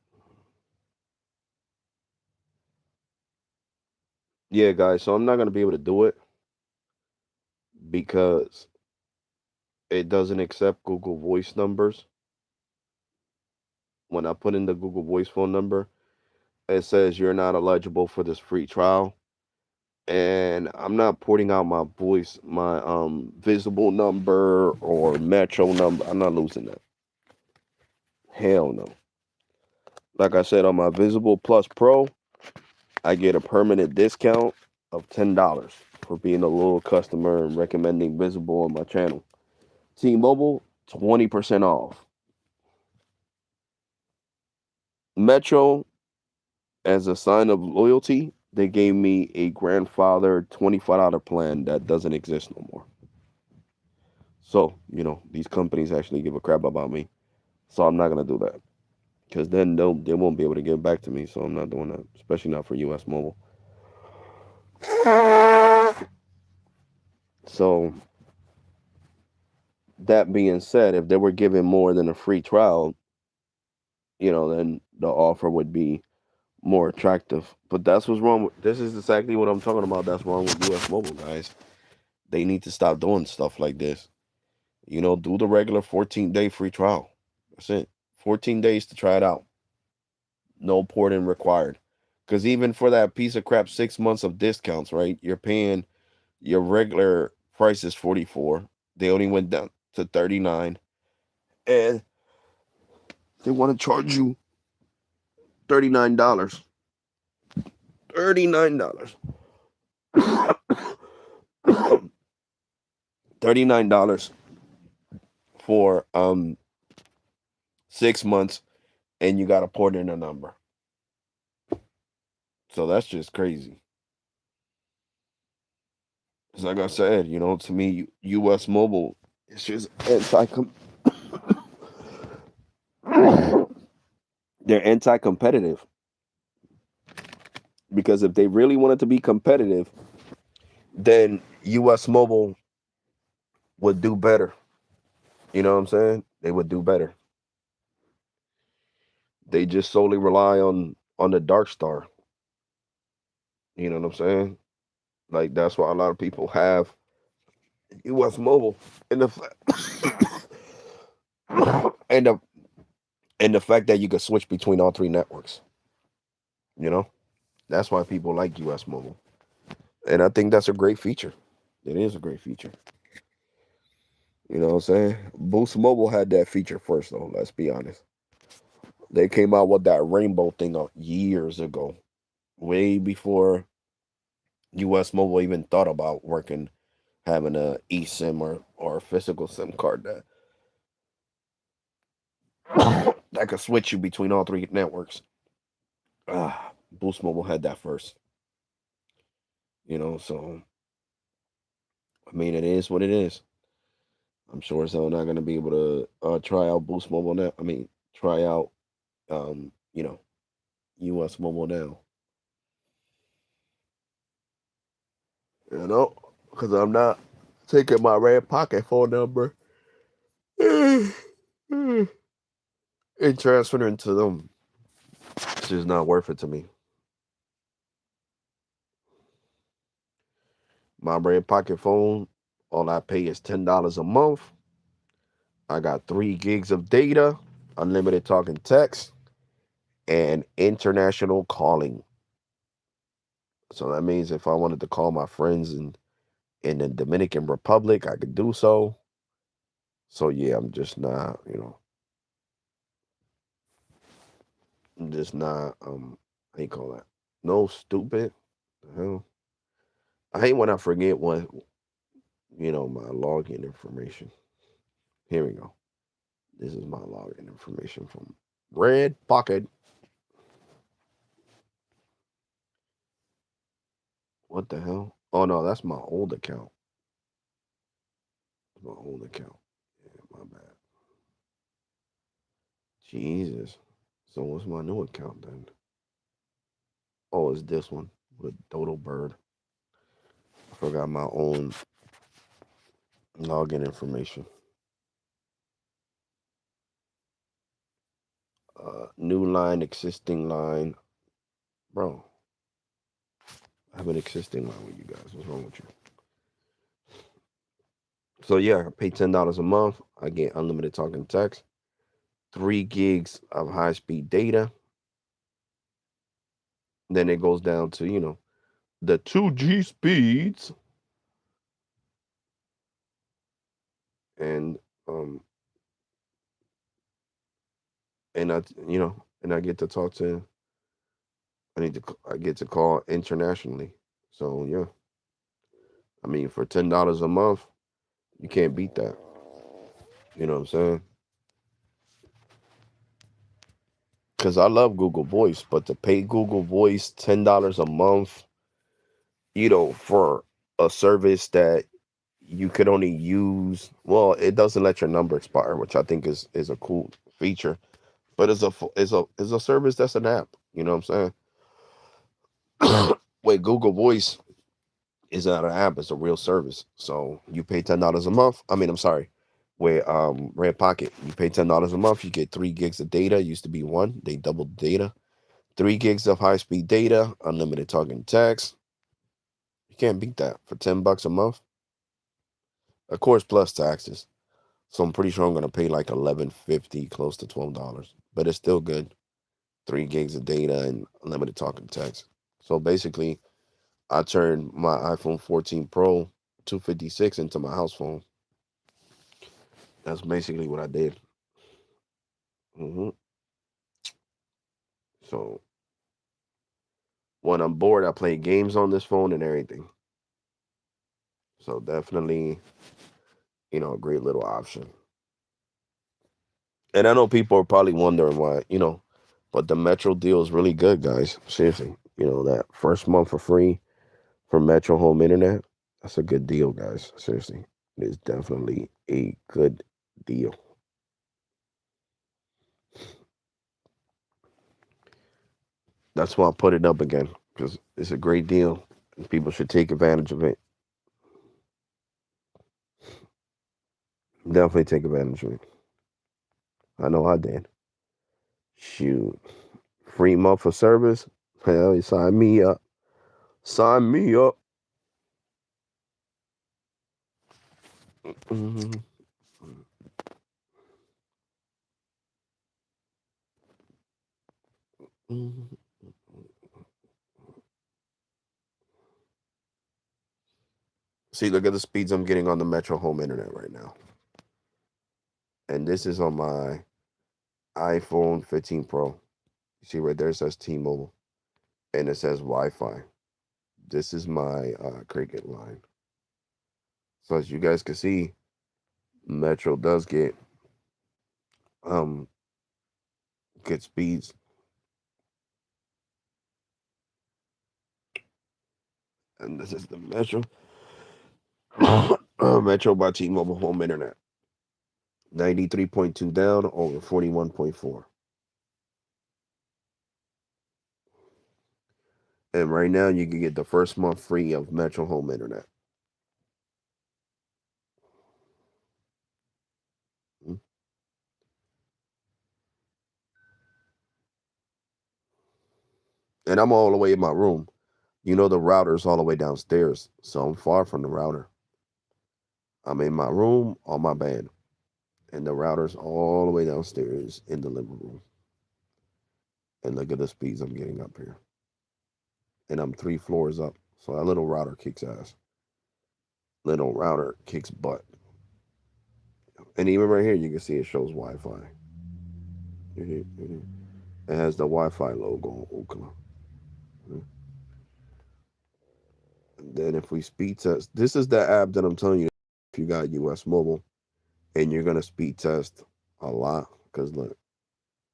Yeah, guys. So I'm not going to be able to do it because it doesn't accept Google Voice numbers. When I put in the Google Voice phone number, it says you're not eligible for this free trial. And I'm not porting out my voice, my visible number or metro number. I'm not losing that. Hell no. Like I said, on my Visible Plus Pro, I get a permanent discount of $10 for being a loyal customer and recommending Visible on my channel. T-Mobile, 20% off. Metro, as a sign of loyalty, they gave me a grandfather $25 plan that doesn't exist no more. So, these companies actually give a crap about me. So I'm not gonna do that. Because then they won't be able to give back to me. So I'm not doing that. Especially not for US Mobile. So that being said, if they were giving more than a free trial, then the offer would be more attractive. But that's what's wrong with this is exactly what I'm talking about. That's wrong with US Mobile, guys. They need to stop doing stuff like this. Do the regular 14-day free trial. That's it. 14 days to try it out. No porting required. Because even for that piece of crap 6 months of discounts, right? You're paying your regular price is 44. They only went down to 39. And they want to charge you $39. $39. $39 for 6 months, and you gotta port in a number. So that's just crazy. It's like I said, to me, US Mobile, it's just they're anti-competitive. Because if they really wanted to be competitive, then US Mobile would do better. You know what I'm saying? They would do better. They just solely rely on the Dark Star. You know what I'm saying? Like that's why a lot of people have US Mobile and and the and the fact that you can switch between all three networks. You know, that's why people like US Mobile, and I think that's a great feature. It is a great feature. You know what I'm saying? Boost Mobile had that feature first, though. Let's be honest. They came out with that rainbow thing years ago, way before US Mobile even thought about having a eSIM or a physical SIM card that could switch you between all three networks. Boost Mobile had that first. So I mean, it is what it is. I'm sure it's not going to be able to try out Boost Mobile now. I mean, try out, um, you know, US Mobile now. Because I'm not taking my red pocket phone number and transferring it to them. It's just not worth it to me. My red pocket phone, all I pay is $10 a month. I got 3 gigs of data, unlimited talk and text, and international calling. So that means if I wanted to call my friends in the Dominican Republic, I could do so. So yeah, I'm just not, I'm just not how you call that? No stupid. The hell. I hate when I forget my login information. Here we go. This is my login information from Red Pocket. What the hell? Oh no, that's my old account. My old account. Yeah, my bad. Jesus. So what's my new account then? Oh, it's this one with Dodo Bird. I forgot my own login information. New line, existing line. Bro, I have an existing line with you guys. What's wrong with you? So yeah, I pay $10 a month. I get unlimited talking text, 3 gigs of high speed data. Then it goes down to, the 2G speeds. And and I get to talk to I get to call internationally. So yeah. I mean for $10 a month, you can't beat that. You know what I'm saying? Because I love Google Voice, but to pay Google Voice $10 a month, for a service that you could only use, well, it doesn't let your number expire, which I think is a cool feature. But it's a service that's an app. You know what I'm saying? Wait, Google Voice is not an app; it's a real service. So you pay $10 a month. I mean, I'm sorry. With Red Pocket, you pay $10 a month. You get 3 gigs of data. It used to be one. They doubled data. 3 gigs of high speed data, unlimited talking text. You can't beat that for $10 a month. Of course, plus taxes. So I'm pretty sure I'm gonna pay like 11.50, close to $12. But it's still good. 3 gigs of data and unlimited talking text. So basically, I turned my iPhone 14 Pro 256 into my house phone. That's basically what I did. hmm So when I'm bored, I play games on this phone and everything. So definitely, a great little option. And I know people are probably wondering why, but the Metro deal is really good, guys. Seriously, that first month for free for Metro Home Internet, that's a good deal, guys. Seriously, it is definitely a good deal. That's why I put it up again because it's a great deal and people should take advantage of it. Definitely take advantage of it. I know I did. Shoot, free month of service. Hell, you sign me up. Sign me up. hmm hmm See, look at the speeds I'm getting on the Metro Home Internet right now. And this is on my iPhone 15 Pro. You see right there, it says T-Mobile. And it says Wi-Fi. This is my Cricket line. So as you guys can see, Metro does get um good speeds. And this is the Metro. Metro by T-Mobile Home Internet. 93.2 down over 41.4. And right now you can get the first month free of Metro Home Internet. Mm. And I'm all the way in my room. The router's all the way downstairs. So I'm far from the router. I'm in my room on my bed. And the router's all the way downstairs in the living room. And look at the speeds I'm getting up here. And I'm 3 floors up. So that little router kicks ass. Little router kicks butt. And even right here, you can see it shows Wi-Fi. It has the Wi-Fi logo on Ookla. And then if we speed test, this is the app that I'm telling you. If you got US Mobile and you're gonna speed test a lot, because look,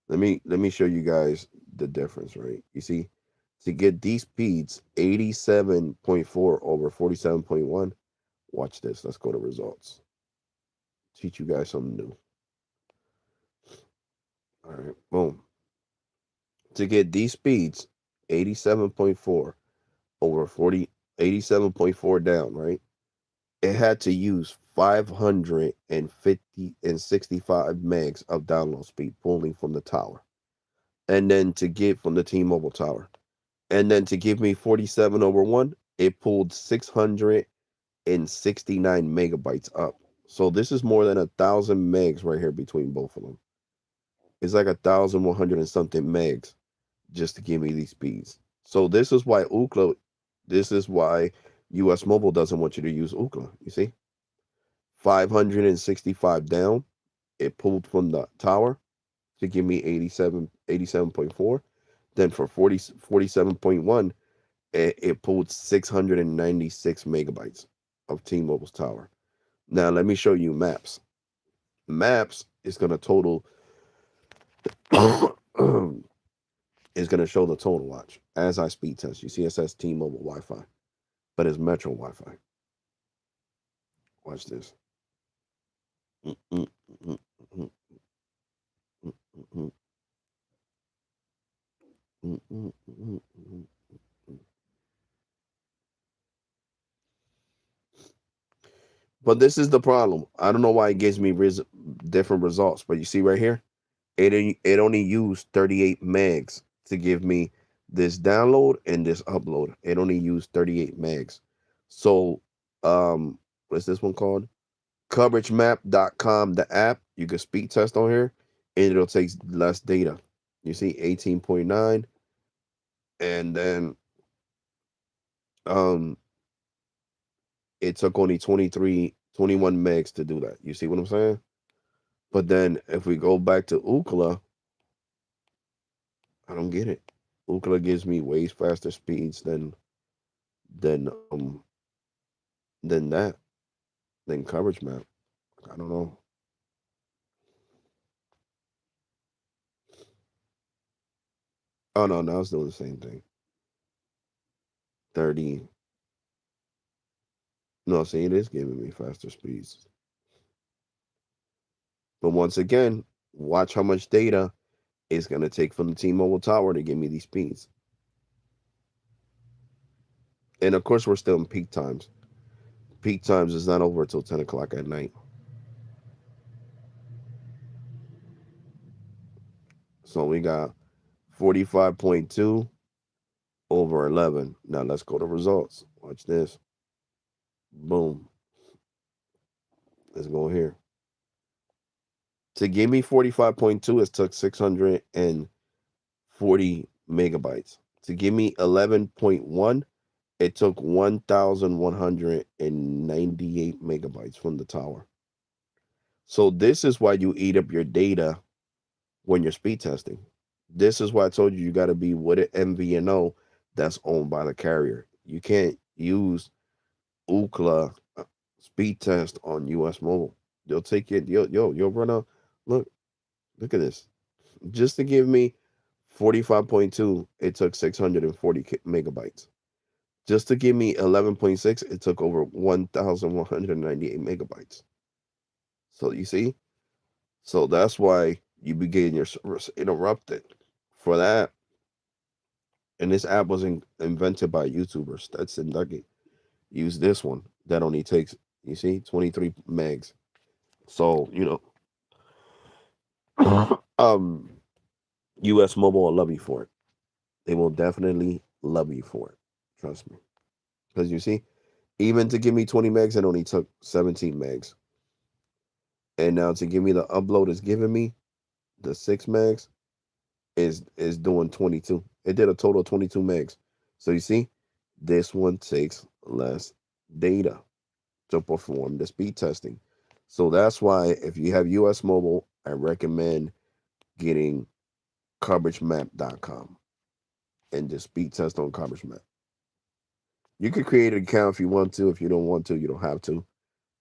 let me show you guys the difference. Right? You see, to get these speeds, 87.4 over 47.1. Watch this. Let's go to results. Teach you guys something new. All right, boom. To get these speeds, 87.4 over 87.4 down, right? It had to use 550 and 65 megs of download speed pulling from the tower. And then to get from the T-Mobile tower. And then to give me 47 over 1, it pulled 669 megabytes up. So this is more than 1,000 megs right here between both of them. It's like 1,100 and something megs just to give me these speeds. So this is why US Mobile doesn't want you to use Ookla. You see? 565 down, it pulled from the tower to give me 87.4. Then for 47.1, it pulled 696 megabytes of T-Mobile's tower. Now let me show you maps. Maps is going to total is going to show the total watch as I speed test. You see, it says T-Mobile Wi-Fi, but it's Metro Wi-Fi. Watch this. Mm, mm, mm, mm, mm, mm, mm, mm, mm, mm, mm. But this is the problem. I don't know why it gives me different results. But you see right here, it only used 38 megs to give me this download and this upload. It only used 38 megs. So, what's this one called? CoverageMap.com, the app. You can speed test on here, and it'll take less data. You see, 18.9, and then um, it took only 23, 21 megs to do that. You see what I'm saying? But then if we go back to Ookla, I don't get it. Ookla gives me way faster speeds than um than that than coverage map. I don't know. Oh no, now it's doing the same thing. 30. No, see, it is giving me faster speeds. But once again, watch how much data it's gonna take from the T-Mobile tower to give me these speeds. And of course, we're still in peak times. Peak times is not over until 10 o'clock at night. So we got 45.2 over 11. Now let's go to results. Watch this. Boom. Let's go here. To give me 45.2, it took 640 megabytes. To give me 11.1, it took 1,198 megabytes from the tower. So this is why you eat up your data when you're speed testing. This is why I told you got to be with an MVNO that's owned by the carrier. You can't use Ookla speed test on US Mobile. They'll take it. You'll run a look. Look at this. Just to give me 45.2, it took 640 megabytes. Just to give me 11.6, it took over 1,198 megabytes. So you see? So that's why you be getting your service interrupted for that. And this app was invented by YouTubers. That's the nugget. Use this one. That only takes, you see, 23 megs. So, um, US Mobile will love you for it. They will definitely love you for it. Trust me. Because you see, even to give me 20 megs, it only took 17 megs. And now to give me the upload is giving me the 6 megs is doing 22. It did a total of 22 megs. So you see, this one takes less data to perform the speed testing. So that's why if you have US Mobile, I recommend getting coveragemap.com and just speed test on coverage map. You could create an account if you want to. If you don't want to, you don't have to.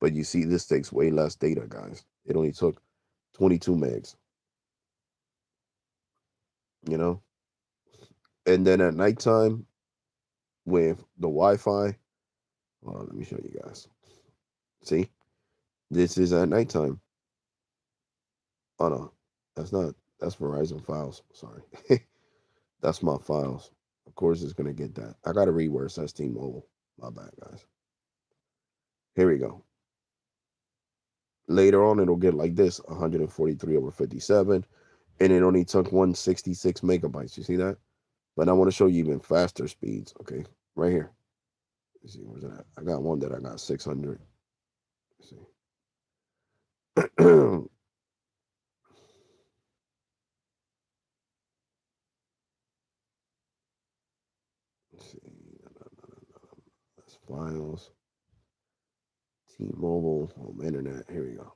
But you see, this takes way less data, guys. It only took 22 megs, you know? And then at nighttime with the Wi Fi, well, let me show you guys. See, this is at nighttime. Oh, no, that's not, that's Verizon files. Sorry. That's my files. Of course, it's going to get that. I got to read where it says T Mobile. My bad, guys. Here we go. Later on, it'll get like this 143 over 57. And it only took 166 megabytes. You see that? But I want to show you even faster speeds. Okay, right here. Let's see, where's that? I got one that I got 600. Let's see. Let's see. That's files. T-Mobile home internet. Here we go.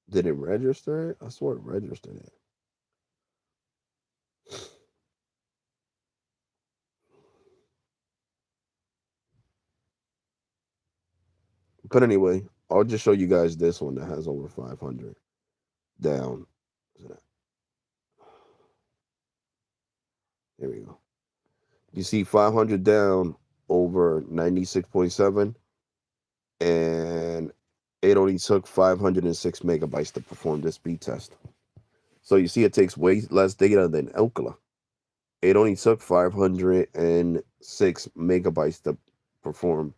Did it register it? I swear it registered it. But anyway, I'll just show you guys this one that has over 500 down. Here we go. You see 500 down over 96.7, and it only took 506 megabytes to perform this speed test. So you see it takes way less data than Okla. It only took 506 megabytes to perform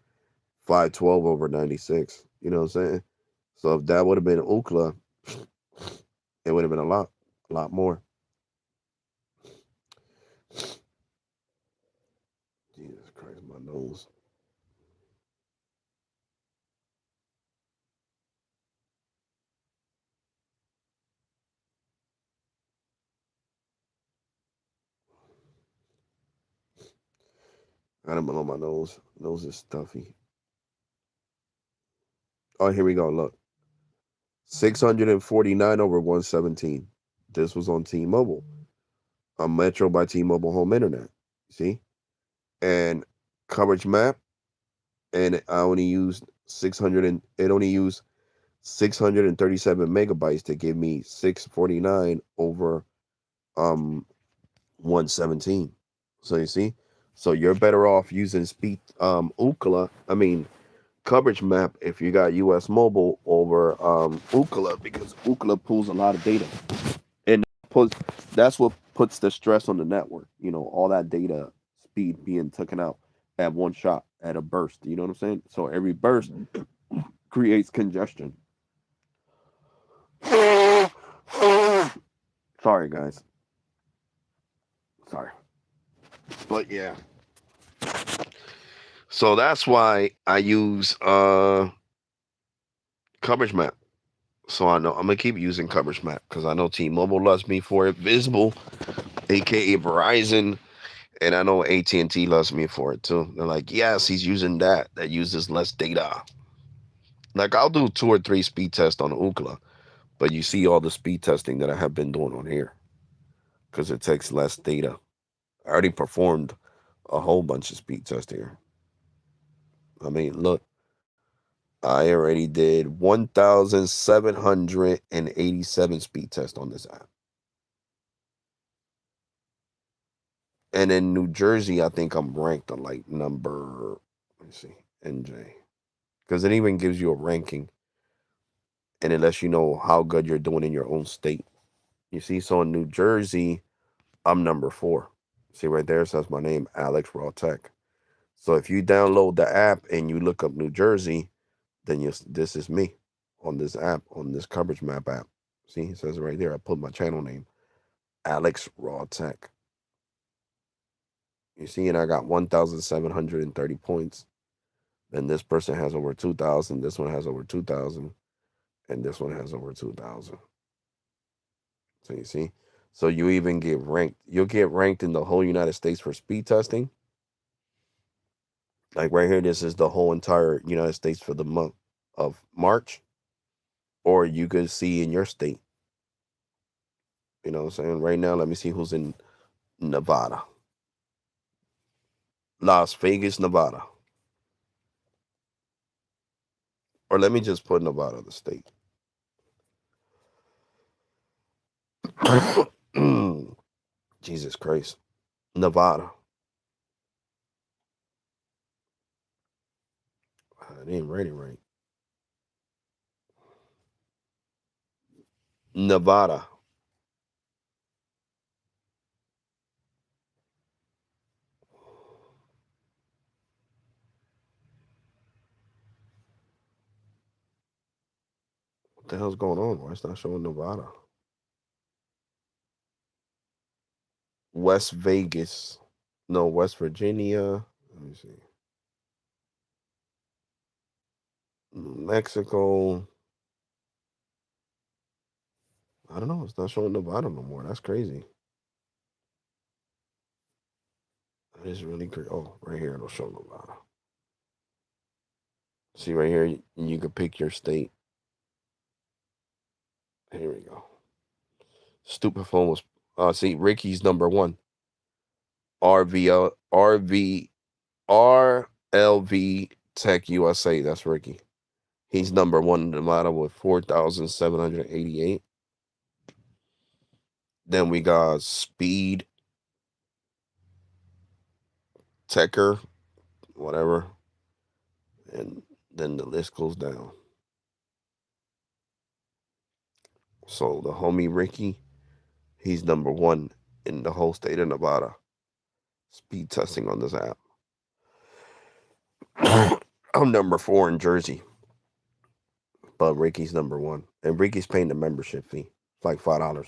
512 over 96. You know what I'm saying? So if that would have been Okla, it would have been a lot more. Jesus Christ, my nose. I don't know my nose. Nose is stuffy. Oh, here we go. Look. 649 over 117. This was on T-Mobile. A Metro by T-Mobile Home Internet. See? And coverage map, and I only used 600 and it only used 637 megabytes to give me 649 over 117. So you see? So you're better off using speed Ookla, I mean coverage map if you got US mobile over Ookla, because Ookla pulls a lot of data. And puts that's what puts the stress on the network. You know, all that data speed being taken out at one shot at a burst. You know what I'm saying? So every burst creates congestion. Sorry, guys. Sorry, but yeah. So that's why I use coverage map. So I know I'm gonna keep using coverage map because I know T-Mobile loves me for it. Visible, aka Verizon, and I know AT&T loves me for it too. They're like, yes, he's using that. That uses less data. Like I'll do 2 or 3 speed tests on Ookla, but you see all the speed testing that I have been doing on here because it takes less data. I already performed a whole bunch of speed tests here. I mean, look, I already did 1,787 speed tests on this app. And in New Jersey, I think I'm ranked on like number, let me see, NJ. Because it even gives you a ranking and it lets you know how good you're doing in your own state. You see, so in New Jersey, I'm number 4. See right there, it says my name, Alex RAwTAlk. So if you download the app and you look up New Jersey, then this is me on this app, on this coverage map app. See, it says right there, I put my channel name, Alex RAwTAlk. You see, and I got 1,730 points. Then this person has over 2,000. This one has over 2,000. And this one has over 2,000. So you see? So you even get ranked. You'll get ranked in the whole United States for speed testing. Like right here, this is the whole entire United States for the month of March. Or you could see in your state. You know what I'm saying? Right now, let me see who's in Nevada. Las Vegas, Nevada. Or let me just put Nevada, the state. Jesus Christ. Nevada. I didn't write it right. Nevada. What the hell's going on? Why it's not showing Nevada? West Vegas. No, West Virginia. Let me see. Mexico. I don't know. It's not showing Nevada no more. That's crazy. That is really crazy. Oh, right here it'll show Nevada. See right here, you can pick your state. Here we go. Stupid phone was. See, Ricky's number 1. RVL RV RLV Tech USA. That's Ricky. He's number one in Nevada with 4,788. Then we got Speed Tecker, whatever. And then the list goes down. So the homie Ricky, he's number one in the whole state of Nevada. Speed testing on this app. I'm number four in Jersey, but Ricky's number one. And Ricky's paying the membership fee. It's like $5.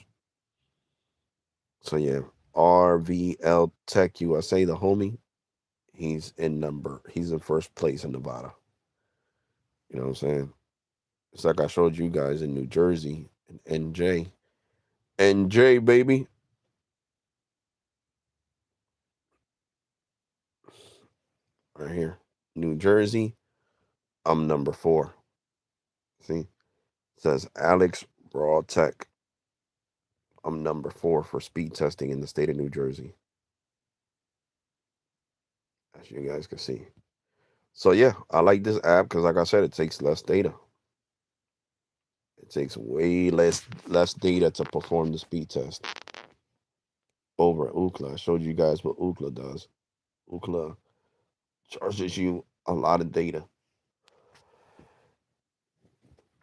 So yeah. RVL Tech USA, the homie, he's in first place in Nevada. You know what I'm saying? It's like I showed you guys in New Jersey and NJ. NJ, baby. Right here. New Jersey, I'm number four. See? It says Alex RAwTAlk. I'm number four for speed testing in the state of New Jersey. As you guys can see. So yeah, I like this app because like I said, it takes less data. It takes way less data to perform the speed test over at Ookla. I showed you guys what Ookla does. Ookla charges you a lot of data.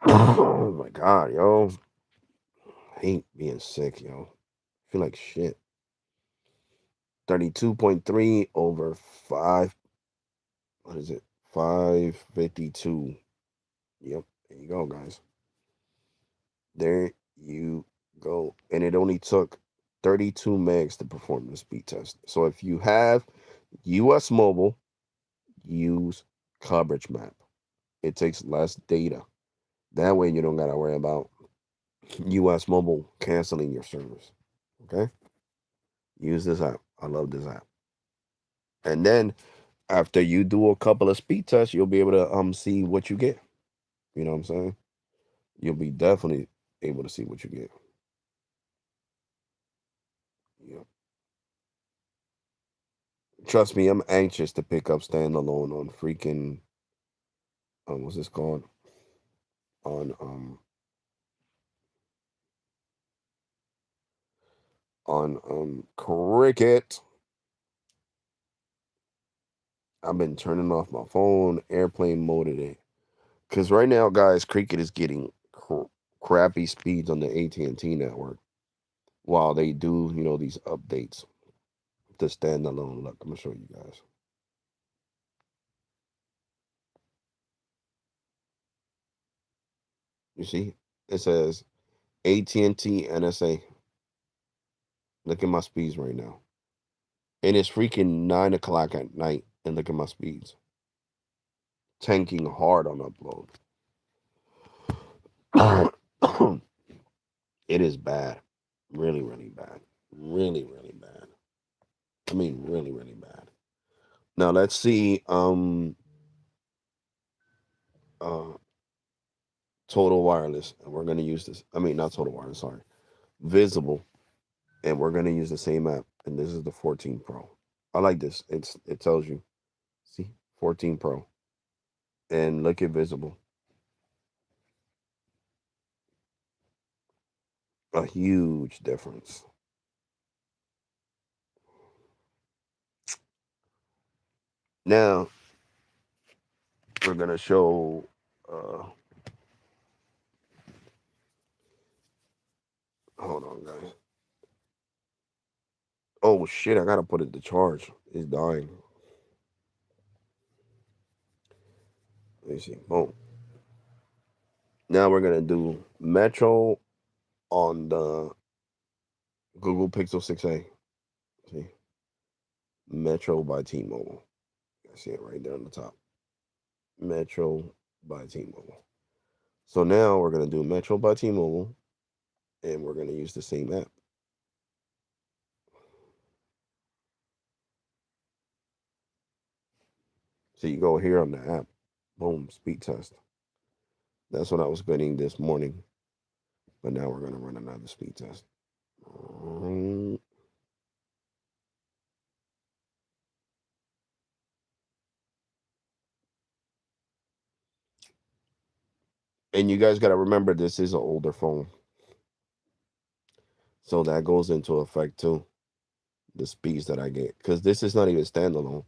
Oh my god, yo. I hate being sick, yo. I feel like shit. 32.3 over 5. What is it? 552. Yep. There you go, guys. There you go. And it only took 32 megs to perform the speed test. So if you have US Mobile, use Coverage Map. It takes less data. That way you don't gotta worry about US Mobile canceling your service. Okay? Use this app. I love this app. And then after you do a couple of speed tests, you'll be able to see what you get. You know what I'm saying? You'll be definitely able to see what you get. Yeah. Trust me, I'm anxious to pick up standalone on freaking what's this called? On Cricket. I've been turning off my phone, airplane moded it. Cause right now, guys, Cricket is getting crappy speeds on the AT&T network while they do, these updates to standalone. Look, I'm gonna show you guys. You see, it says AT&T NSA. Look at my speeds right now, and it's freaking 9 o'clock at night. And look at my speeds, tanking hard on upload. It is bad, really, really bad, really, really bad. I mean, really, really bad. Now let's see. Uh, Total Wireless, and we're gonna use this. I mean, not Total Wireless. Sorry, Visible, and we're gonna use the same app. And this is the 14 Pro. I like this. It tells you. See, 14 Pro, and look at Visible. A huge difference. Now we're gonna show. Hold on, guys. Oh shit! I gotta put it to charge. It's dying. Let me see. Boom. Now we're gonna do Metro on the Google Pixel 6a. See, Metro by T-Mobile. I see it right there on the top. Metro by T-Mobile. So now we're gonna do Metro by T-Mobile, and we're gonna use the same app. So you go here on the app. Boom, speed test. That's what I was getting this morning, but now we're gonna run another speed test. Mm, And you guys got to remember this is an older phone, so that goes into effect too. The speeds that I get, because this is not even standalone.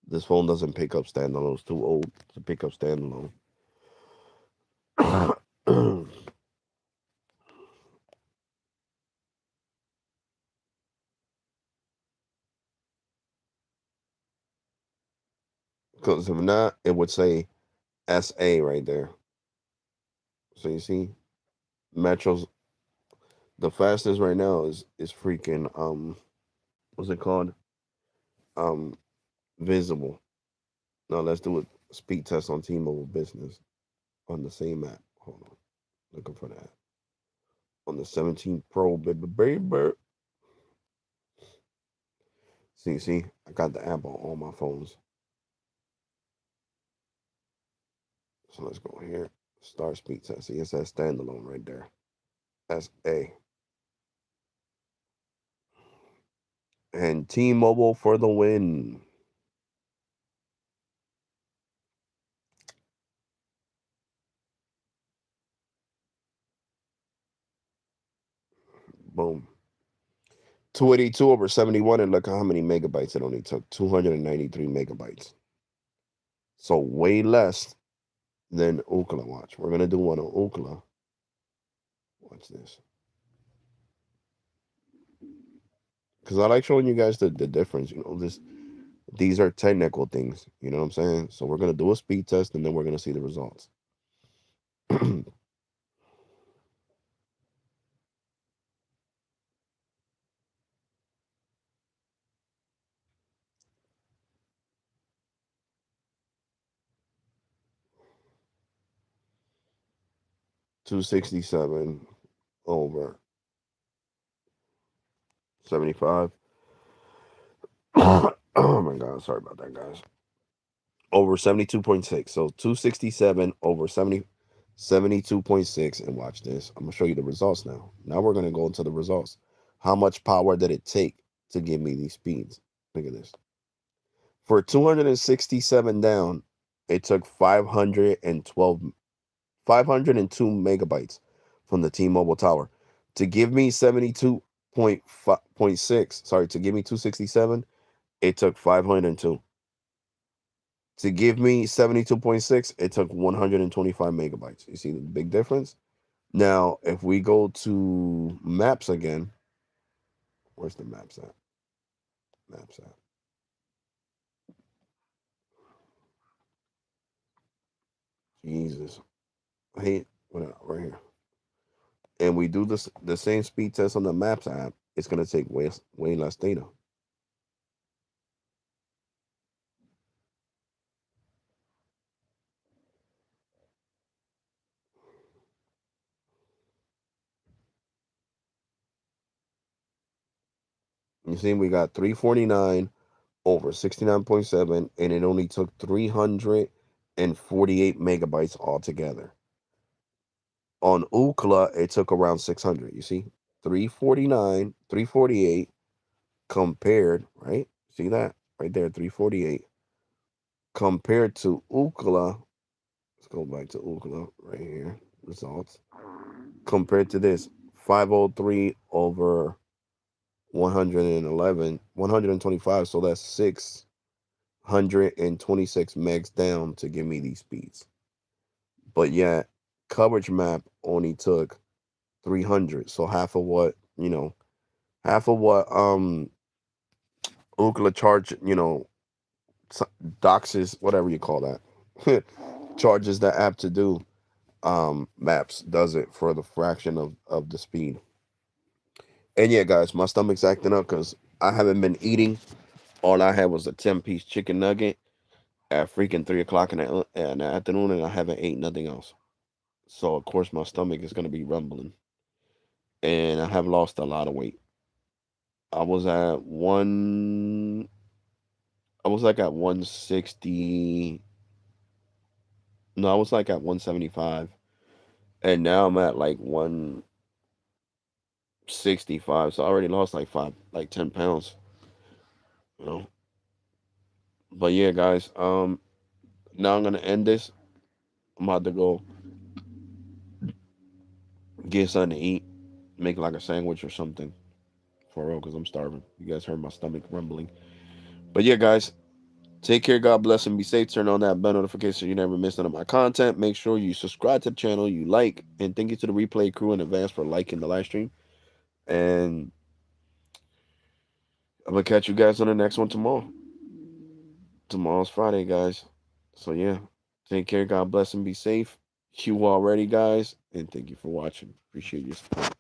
This phone doesn't pick up standalone. It's too old to pick up standalone. Because if not, it would say SA right there. So you see, Metro's the fastest right now is freaking what's it called? Um Visible. Now let's do a speed test on T-Mobile Business on the same app. Hold on, looking for that on the 17 Pro, baby, baby. See, I got the app on all my phones. So let's go here. Start speed test. See, it says standalone right there. That's A. And T-Mobile for the win. Boom. 282 over 71, and look at how many megabytes it only took. 293 megabytes. So way less than Ookla. Watch. We're gonna do one on Ookla. Watch this. Because I like showing you guys the difference. These are technical things. You know what I'm saying? So we're gonna do a speed test and then we're gonna see the results. 267 over 75. Oh my god, sorry about that, guys. Over 72.6. So 267 over 72.6. And watch this. I'm gonna show you the results now. Now we're gonna go into the results. How much power did it take to give me these speeds? Look at this. For 267 down, it took 502 megabytes from the T-Mobile tower. To give me 72.6, sorry, to give me 267, it took 502. To give me 72.6, it took 125 megabytes. You see the big difference? Now, if we go to maps again, where's the maps at? Maps at. Jesus. I hate right here. And we do this the same speed test on the maps app, it's gonna take way less data. You see, we got 349 over 69.7, and it only took 348 megabytes altogether. On Ookla, it took around 600. You see, 349, 348 compared, right? See that right there, 348 compared to Ookla. Let's go back to Ookla right here. Results compared to this 503 over 111, 125. So that's 626 megs down to give me these speeds. But yet, coverage map only took 300. So half of what Ookla charge, doxes, whatever you call that, charges the app to do. Maps does it for the fraction of the speed. And yeah, guys, my stomach's acting up because I haven't been eating. All I had was a 10-piece chicken nugget at freaking 3 o'clock in the afternoon, and I haven't ate nothing else. So of course my stomach is gonna be rumbling, and I have lost a lot of weight. I was at one. I was like at 160. No, I was like at 175, and now I'm at like 165. So I already lost like 10 pounds. You know. But yeah, guys. Now I'm gonna end this. I'm about to go get something to eat, make like a sandwich or something for real, because I'm starving. You guys heard my stomach rumbling. But yeah, guys, take care. God bless and be safe. Turn on that bell notification so you never miss none of my content. Make sure you subscribe to the channel, you like, and thank you to the replay crew in advance for liking the live stream. And I'm gonna catch you guys on the next one tomorrow. Tomorrow's Friday, guys. So yeah, take care. God bless and be safe. You already, guys, and thank you for watching. Appreciate your support.